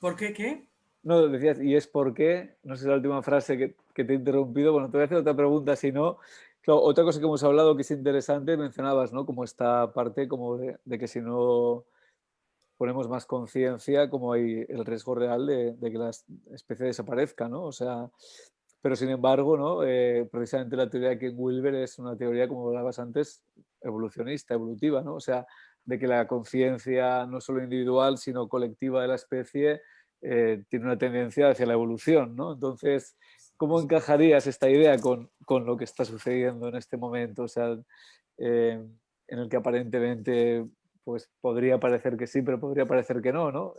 ¿por qué qué? No, decías, ¿y es por qué? No sé la última frase que te he interrumpido. Bueno, te voy a hacer otra pregunta, si no. Claro, otra cosa que hemos hablado que es interesante, mencionabas, ¿no? Como esta parte como de que si no ponemos más conciencia, como hay el riesgo real de que la especie desaparezca, ¿no? O sea, pero sin embargo, ¿no? Precisamente la teoría de Ken Wilber es una teoría, como hablabas antes, evolucionista, evolutiva, ¿no? O sea, de que la conciencia no solo individual, sino colectiva de la especie tiene una tendencia hacia la evolución, ¿no? Entonces, ¿cómo encajarías esta idea con lo que está sucediendo en este momento? O sea, en el que aparentemente pues podría parecer que sí, pero podría parecer que no, ¿no?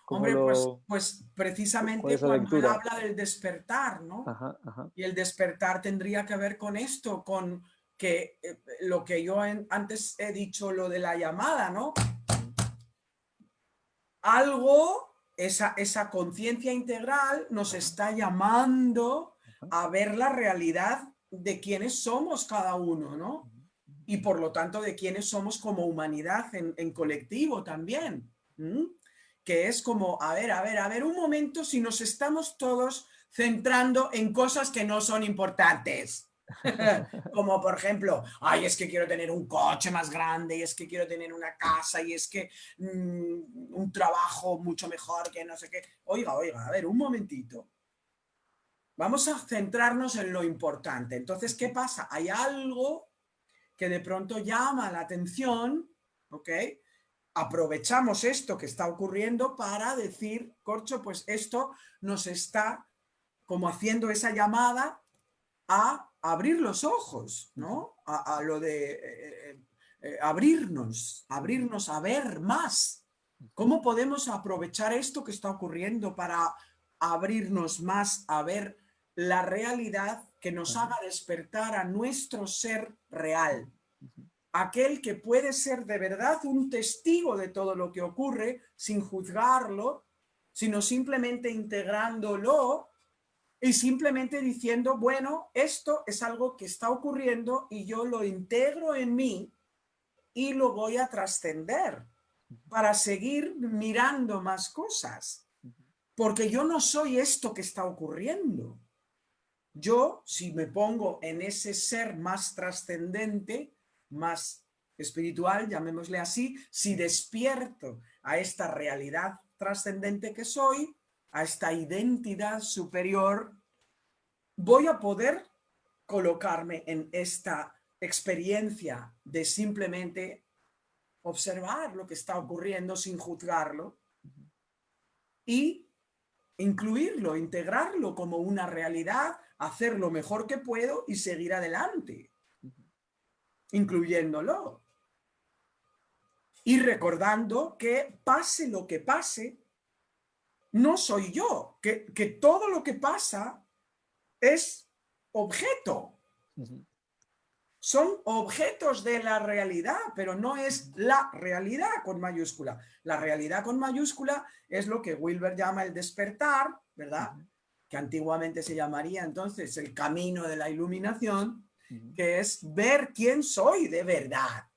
¿Cómo Hombre, lo, pues cuál precisamente es la cuando él lectura? habla del despertar, ¿no? Ajá, ajá, Y el despertar tendría que ver con esto, con que lo que yo antes he dicho, lo de la llamada, ¿no? ujú, Algo, esa conciencia integral nos ajá, está llamando ajá, a ver la realidad de quiénes somos cada uno, ¿no? ujú, Y por lo tanto de quiénes somos como humanidad en colectivo también. ¿Mm? Que es como, a ver, un momento si nos estamos todos centrando en cosas que no son importantes. Como por ejemplo, ay, es que quiero tener un coche más grande, y es que quiero tener una casa, y es que un trabajo mucho mejor que no sé qué. Oiga, a ver, un momentito. Vamos a centrarnos en lo importante. Entonces, ¿qué ujú, pasa? Hay algo que de pronto llama la atención, ¿ok? Aprovechamos esto que está ocurriendo para decir, corcho, pues esto nos está como haciendo esa llamada a abrir los ojos, ujú, ¿no? A lo de ujú, abrirnos a ver más. ¿Cómo podemos aprovechar esto que está ocurriendo para abrirnos más a ver la realidad que nos ajá, haga despertar a nuestro ser real? ujú, Aquel que puede ser de verdad un testigo de todo lo que ocurre sin juzgarlo, sino simplemente integrándolo y simplemente diciendo, bueno, esto es algo que está ocurriendo y yo lo integro en mí y lo voy a trascender para seguir mirando más cosas, ujú, porque yo no soy esto que está ocurriendo. Yo, si me pongo en ese ser más trascendente, más espiritual, llamémosle así, si ujú, despierto a esta realidad trascendente que soy, a esta identidad superior, voy a poder colocarme en esta experiencia de simplemente observar lo que está ocurriendo sin juzgarlo y incluirlo, integrarlo como una realidad, hacer lo mejor que puedo y seguir adelante, incluyéndolo. Y recordando que pase lo que pase, no soy yo, que todo lo que pasa es objeto. Son objetos de la realidad, pero no es la realidad con mayúscula. La realidad con mayúscula es lo que Wilber llama el despertar, ¿verdad? Que antiguamente se llamaría entonces el camino de la iluminación, que es ver quién soy de verdad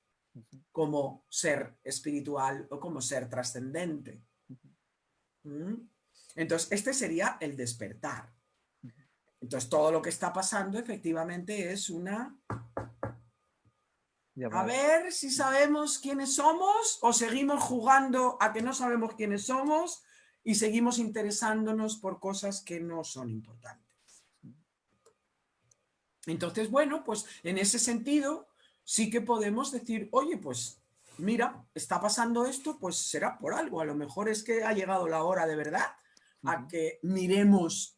como ser espiritual o como ser trascendente. Entonces, este sería el despertar. Entonces, todo lo que está pasando efectivamente es una... A ver si sabemos quiénes somos o seguimos jugando a que no sabemos quiénes somos y seguimos interesándonos por cosas que no son importantes. Entonces, bueno, pues en ese sentido sí que podemos decir, oye, pues mira, está pasando esto, pues será por algo. A lo mejor es que ha llegado la hora de verdad a que miremos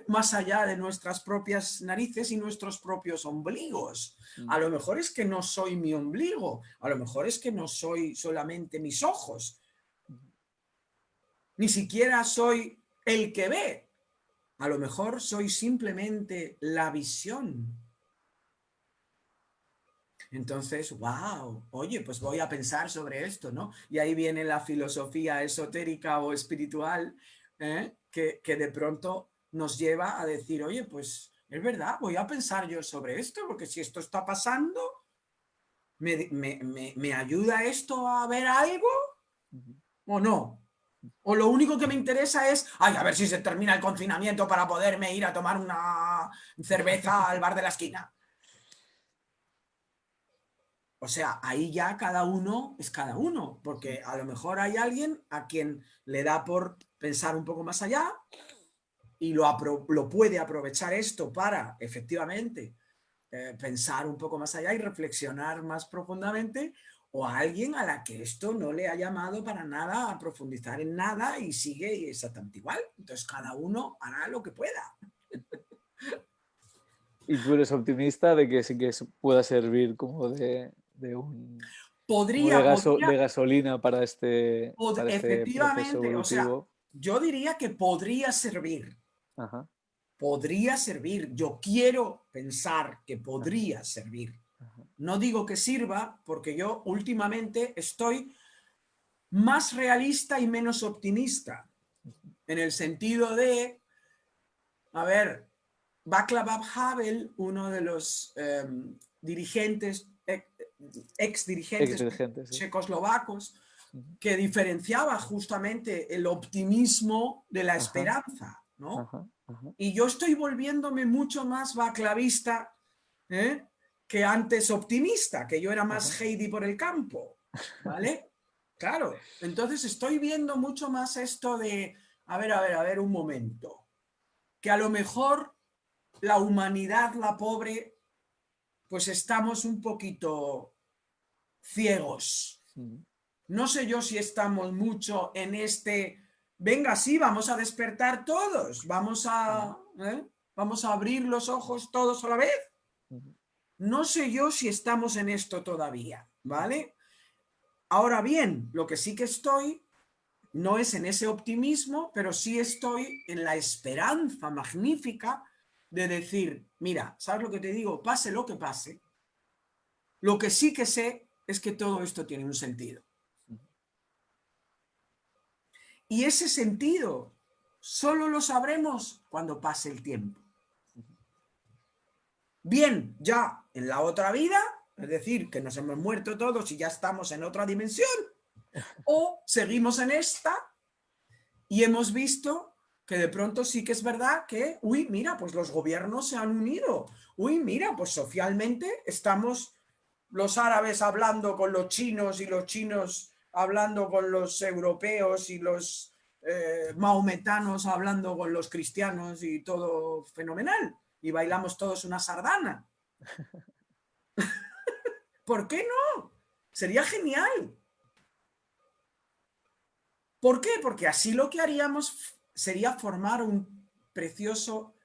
más allá de nuestras propias narices y nuestros propios ombligos. A lo mejor es que no soy mi ombligo, a lo mejor es que no soy solamente mis ojos, ni siquiera soy el que ve, a lo mejor soy simplemente la visión. Entonces, wow, oye, pues voy a pensar sobre esto, ¿no? Y ahí viene la filosofía esotérica o espiritual, que de pronto nos lleva a decir, oye, pues es verdad, voy a pensar yo sobre esto, porque si esto está pasando, ¿me ayuda esto a ver algo o no? O lo único que me interesa es, ay, a ver si se termina el confinamiento para poderme ir a tomar una cerveza al bar de la esquina. O sea, ahí ya cada uno es cada uno, porque a lo mejor hay alguien a quien le da por pensar un poco más allá y lo puede aprovechar esto para, efectivamente, pensar un poco más allá y reflexionar más profundamente, o a alguien a la que esto no le ha llamado para nada a profundizar en nada y sigue exactamente igual. Entonces cada uno hará lo que pueda. ¿Y tú eres optimista de que sí que pueda servir como de de gasolina para este proceso efectivamente, o sea, evolutivo? yo diría que podría servir. Ajá. Podría servir. Yo quiero pensar que podría servir. No digo que sirva, porque yo últimamente estoy más realista y menos optimista, en el sentido de, a ver, Václav Havel, uno de los dirigentes, ex dirigentes checoslovacos, que diferenciaba justamente el optimismo de la esperanza, ¿no? Y yo estoy volviéndome mucho más vaclavista que antes optimista, que yo era más Heidi por el campo, ¿vale? Claro, entonces estoy viendo mucho más esto de, a ver, un momento, que a lo mejor la humanidad, la pobre, pues estamos un poquito ciegos. No sé yo si estamos mucho en este, venga, sí, vamos a despertar todos, vamos a abrir los ojos todos a la vez. No sé yo si estamos en esto todavía, ¿vale? Ahora bien, lo que sí que estoy no es en ese optimismo, pero sí estoy en la esperanza magnífica de decir, mira, ¿sabes lo que te digo? Pase lo que pase, lo que sí que sé es que todo esto tiene un sentido. Y ese sentido solo lo sabremos cuando pase el tiempo. Bien, ya en la otra vida, es decir, que nos hemos muerto todos y ya estamos en otra dimensión, o seguimos en esta y hemos visto que de pronto sí que es verdad que, uy, mira, pues los gobiernos se han unido, uy, mira, pues socialmente estamos los árabes hablando con los chinos y los chinos hablando con los europeos y los mahometanos hablando con los cristianos y todo fenomenal. Y bailamos todos una sardana. ¿Por qué no? Sería genial. ¿Por qué? Porque así lo que haríamos sería formar un precioso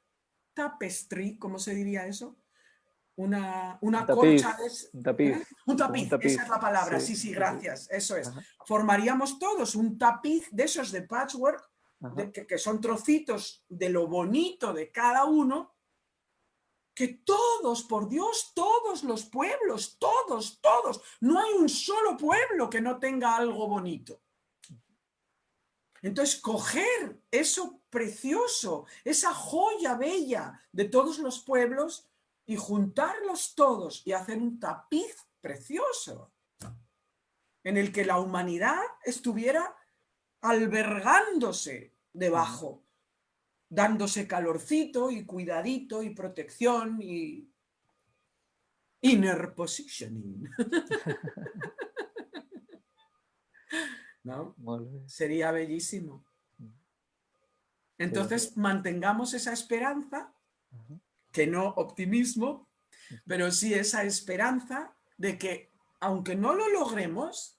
tapestry, ¿cómo se diría eso? Una Un colcha, tapiz, un tapiz, un como un tapiz, esa es tapiz. la palabra, Sí, sí, sí, tapiz. gracias, eso es. Ajá, Formaríamos todos un tapiz de esos de patchwork, ajá. que son trocitos de lo bonito de cada uno, que todos, por Dios, todos los pueblos, todos, no hay un solo pueblo que no tenga algo bonito. Entonces, coger eso precioso, esa joya bella de todos los pueblos y juntarlos todos y hacer un tapiz precioso en el que la humanidad estuviera albergándose Ujú. debajo, dándose calorcito y cuidadito y protección y inner positioning, ¿no? Molt bé. Sería bellísimo. Mm, que bueno. Entonces, mantengamos esa esperanza, Ajá. que no optimismo, Ujú. pero sí esa esperanza de que, aunque no lo logremos,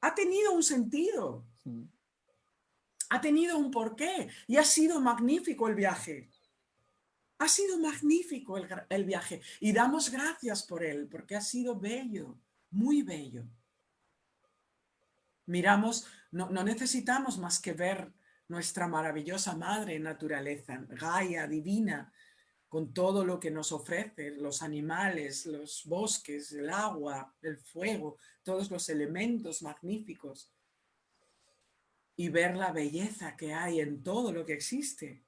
ha tenido un sentido, Mm, ha tenido un porqué y ha sido magnífico el viaje. Ha sido magnífico el viaje y damos gracias por él, porque ha sido bello, muy bello. Miramos, no necesitamos más que ver nuestra maravillosa madre naturaleza, Gaia, divina, con todo lo que nos ofrece, los animales, los bosques, el agua, el fuego, todos los elementos magníficos, y ver la belleza que hay en todo lo que existe,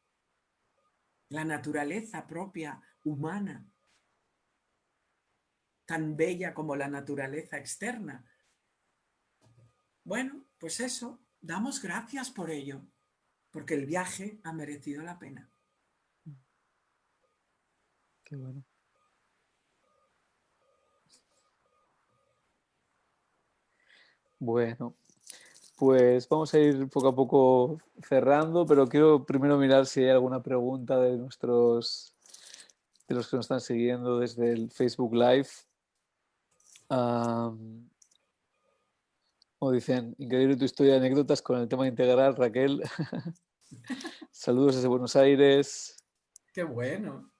la naturaleza propia humana, tan bella como la naturaleza externa. Bueno, pues eso, damos gracias por ello, porque el viaje ha merecido la pena. qué bueno. Bueno, pues vamos a ir poco a poco cerrando, pero quiero primero mirar si hay alguna pregunta de de los que nos están siguiendo desde el Facebook Live. Como dicen, increíble tu historia de anécdotas con el tema integral, Raquel. Saludos desde Buenos Aires. ¡Qué bueno!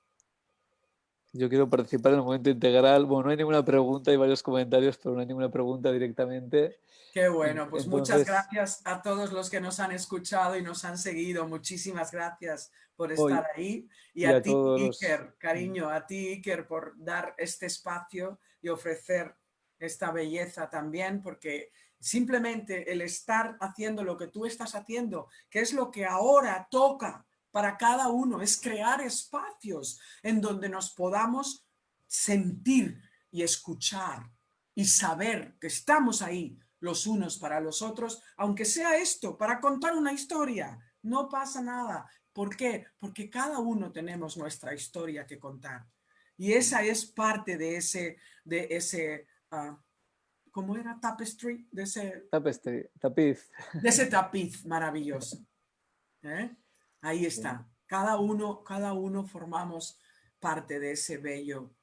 Yo quiero participar en el momento integral. Bueno, no hay ninguna pregunta, hay varios comentarios, pero no hay ninguna pregunta directamente. Qué bueno, pues muchas Entonces, gracias a todos los que nos han escuchado y nos han seguido. Muchísimas gracias por hoy estar ahí. Y y a a ti, todos los... Iker, cariño, a ti, Iker, por dar este espacio y ofrecer esta belleza también, porque simplemente el estar haciendo lo que tú estás haciendo, que es lo que ahora toca para cada uno, es crear espacios en donde nos podamos sentir y escuchar y saber que estamos ahí los unos para los otros, aunque sea esto, para contar una historia, no pasa nada. ¿Por qué? Porque cada uno tenemos nuestra historia que contar. Y esa es parte de ese ¿cómo era? Tapestry, tapiz. de ese tapiz maravilloso. ¿Eh? Ahí Bien. está. Cada uno formamos parte de ese bello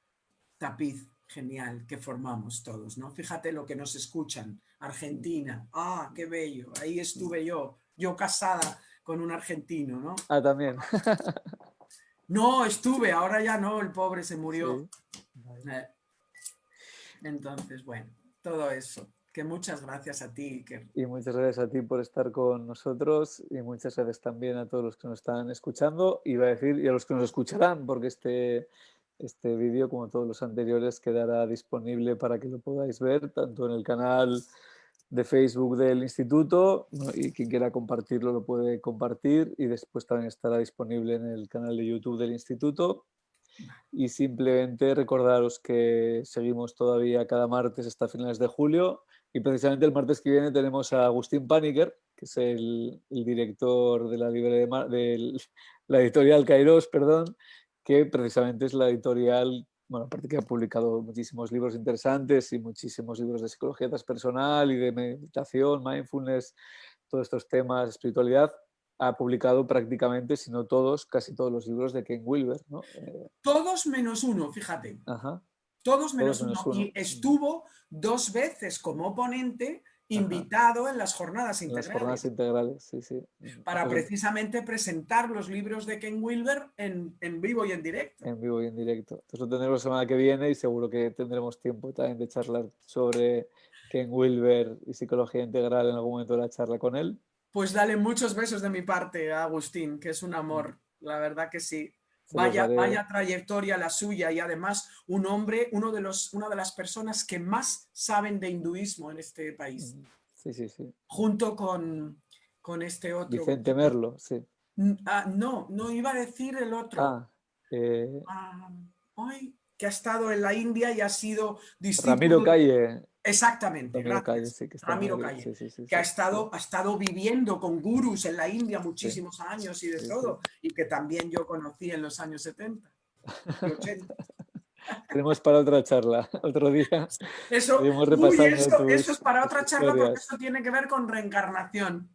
tapiz genial que formamos todos, ¿no? Fíjate lo que nos escuchan. Argentina, qué bello, ahí estuve yo casada con un argentino, ¿no? Ah, también. No, estuve, ahora ya no, el pobre se murió. Sí. Vale. Eh, Entonces, bueno, todo eso. Que muchas gracias a ti, Iker. Y muchas gracias a ti por estar con nosotros y muchas gracias también a todos los que nos están escuchando. Y iba a decir, y a los que nos escucharán, porque este vídeo, como todos los anteriores, quedará disponible para que lo podáis ver, tanto en el canal de Facebook del instituto, ¿no? Y quien quiera compartirlo lo puede compartir, y después también estará disponible en el canal de YouTube del instituto. Y simplemente recordaros que seguimos todavía cada martes hasta finales de julio, y precisamente el martes que viene tenemos a Agustín Paniker, que es el director de la librería de la editorial Kairos, perdón, que precisamente es la editorial bueno, aparte que ha publicado muchísimos libros interesantes y muchísimos libros de psicología transpersonal y de meditación, mindfulness, todos estos temas, espiritualidad, ha publicado prácticamente, si no todos, casi todos los libros de Ken Wilber, ¿no? Todos menos uno, fíjate. Ajá, Todos todos menos menos uno. uno. Y estuvo 2 veces como ponente Ajá. invitado en las jornadas En las jornadas integrales integrales, sí, sí. para Pues precisamente presentar los libros de Ken Wilber en vivo y en directo. en vivo y en directo. Entonces lo tendremos la semana que viene y seguro que tendremos tiempo también de charlar sobre Ken Wilber y psicología integral en algún momento de la charla con él. Pues dale muchos besos de mi parte a Agustín, que es un amor, la verdad que sí. Se los daré. Vaya trayectoria la suya y además un hombre, una de las personas que más saben de hinduismo en este país, Sí, sí, sí. junto con este otro. Vicente Merlo, sí. No, no iba a decir el otro. Ah, eh, Ay, que ha estado en la India y ha sido Ramiro discípulo. Calle. Exactamente, Ramiro Calle, gracias. sí, que está en Ramiro Madrid. Calle, Sí, sí, sí, que sí, sí, ha estado viviendo con gurús en la India sí, muchísimos años y de sí, sí. todo, y que también yo conocí en los años 70 y 80. Tenemos para otra charla. Otro día Eso, seguimos uy, repasando eso es para tus otra charla porque historias. eso tiene que ver con reencarnación.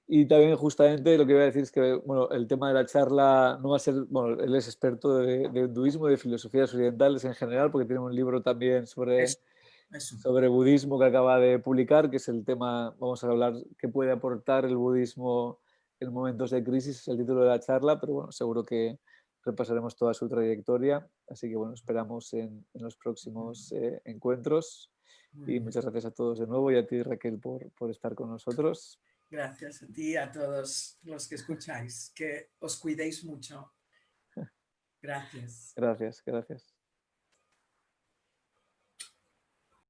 Y también justamente lo que iba a decir es que bueno, el tema de la charla no va a ser, bueno, él es experto de hinduismo y de filosofías orientales en general, porque tiene un libro también Eso, eso. sobre budismo que acaba de publicar, que es el tema, vamos a hablar, qué puede aportar el budismo en momentos de crisis, es el título de la charla, pero bueno, seguro que repasaremos toda su trayectoria, así que bueno, esperamos en los próximos encuentros Muy y bien. muchas gracias a todos de nuevo y a ti Raquel por estar con nosotros. Gracias a ti y a todos los que escucháis. Que os cuidéis mucho. Gracias. Gracias, gracias.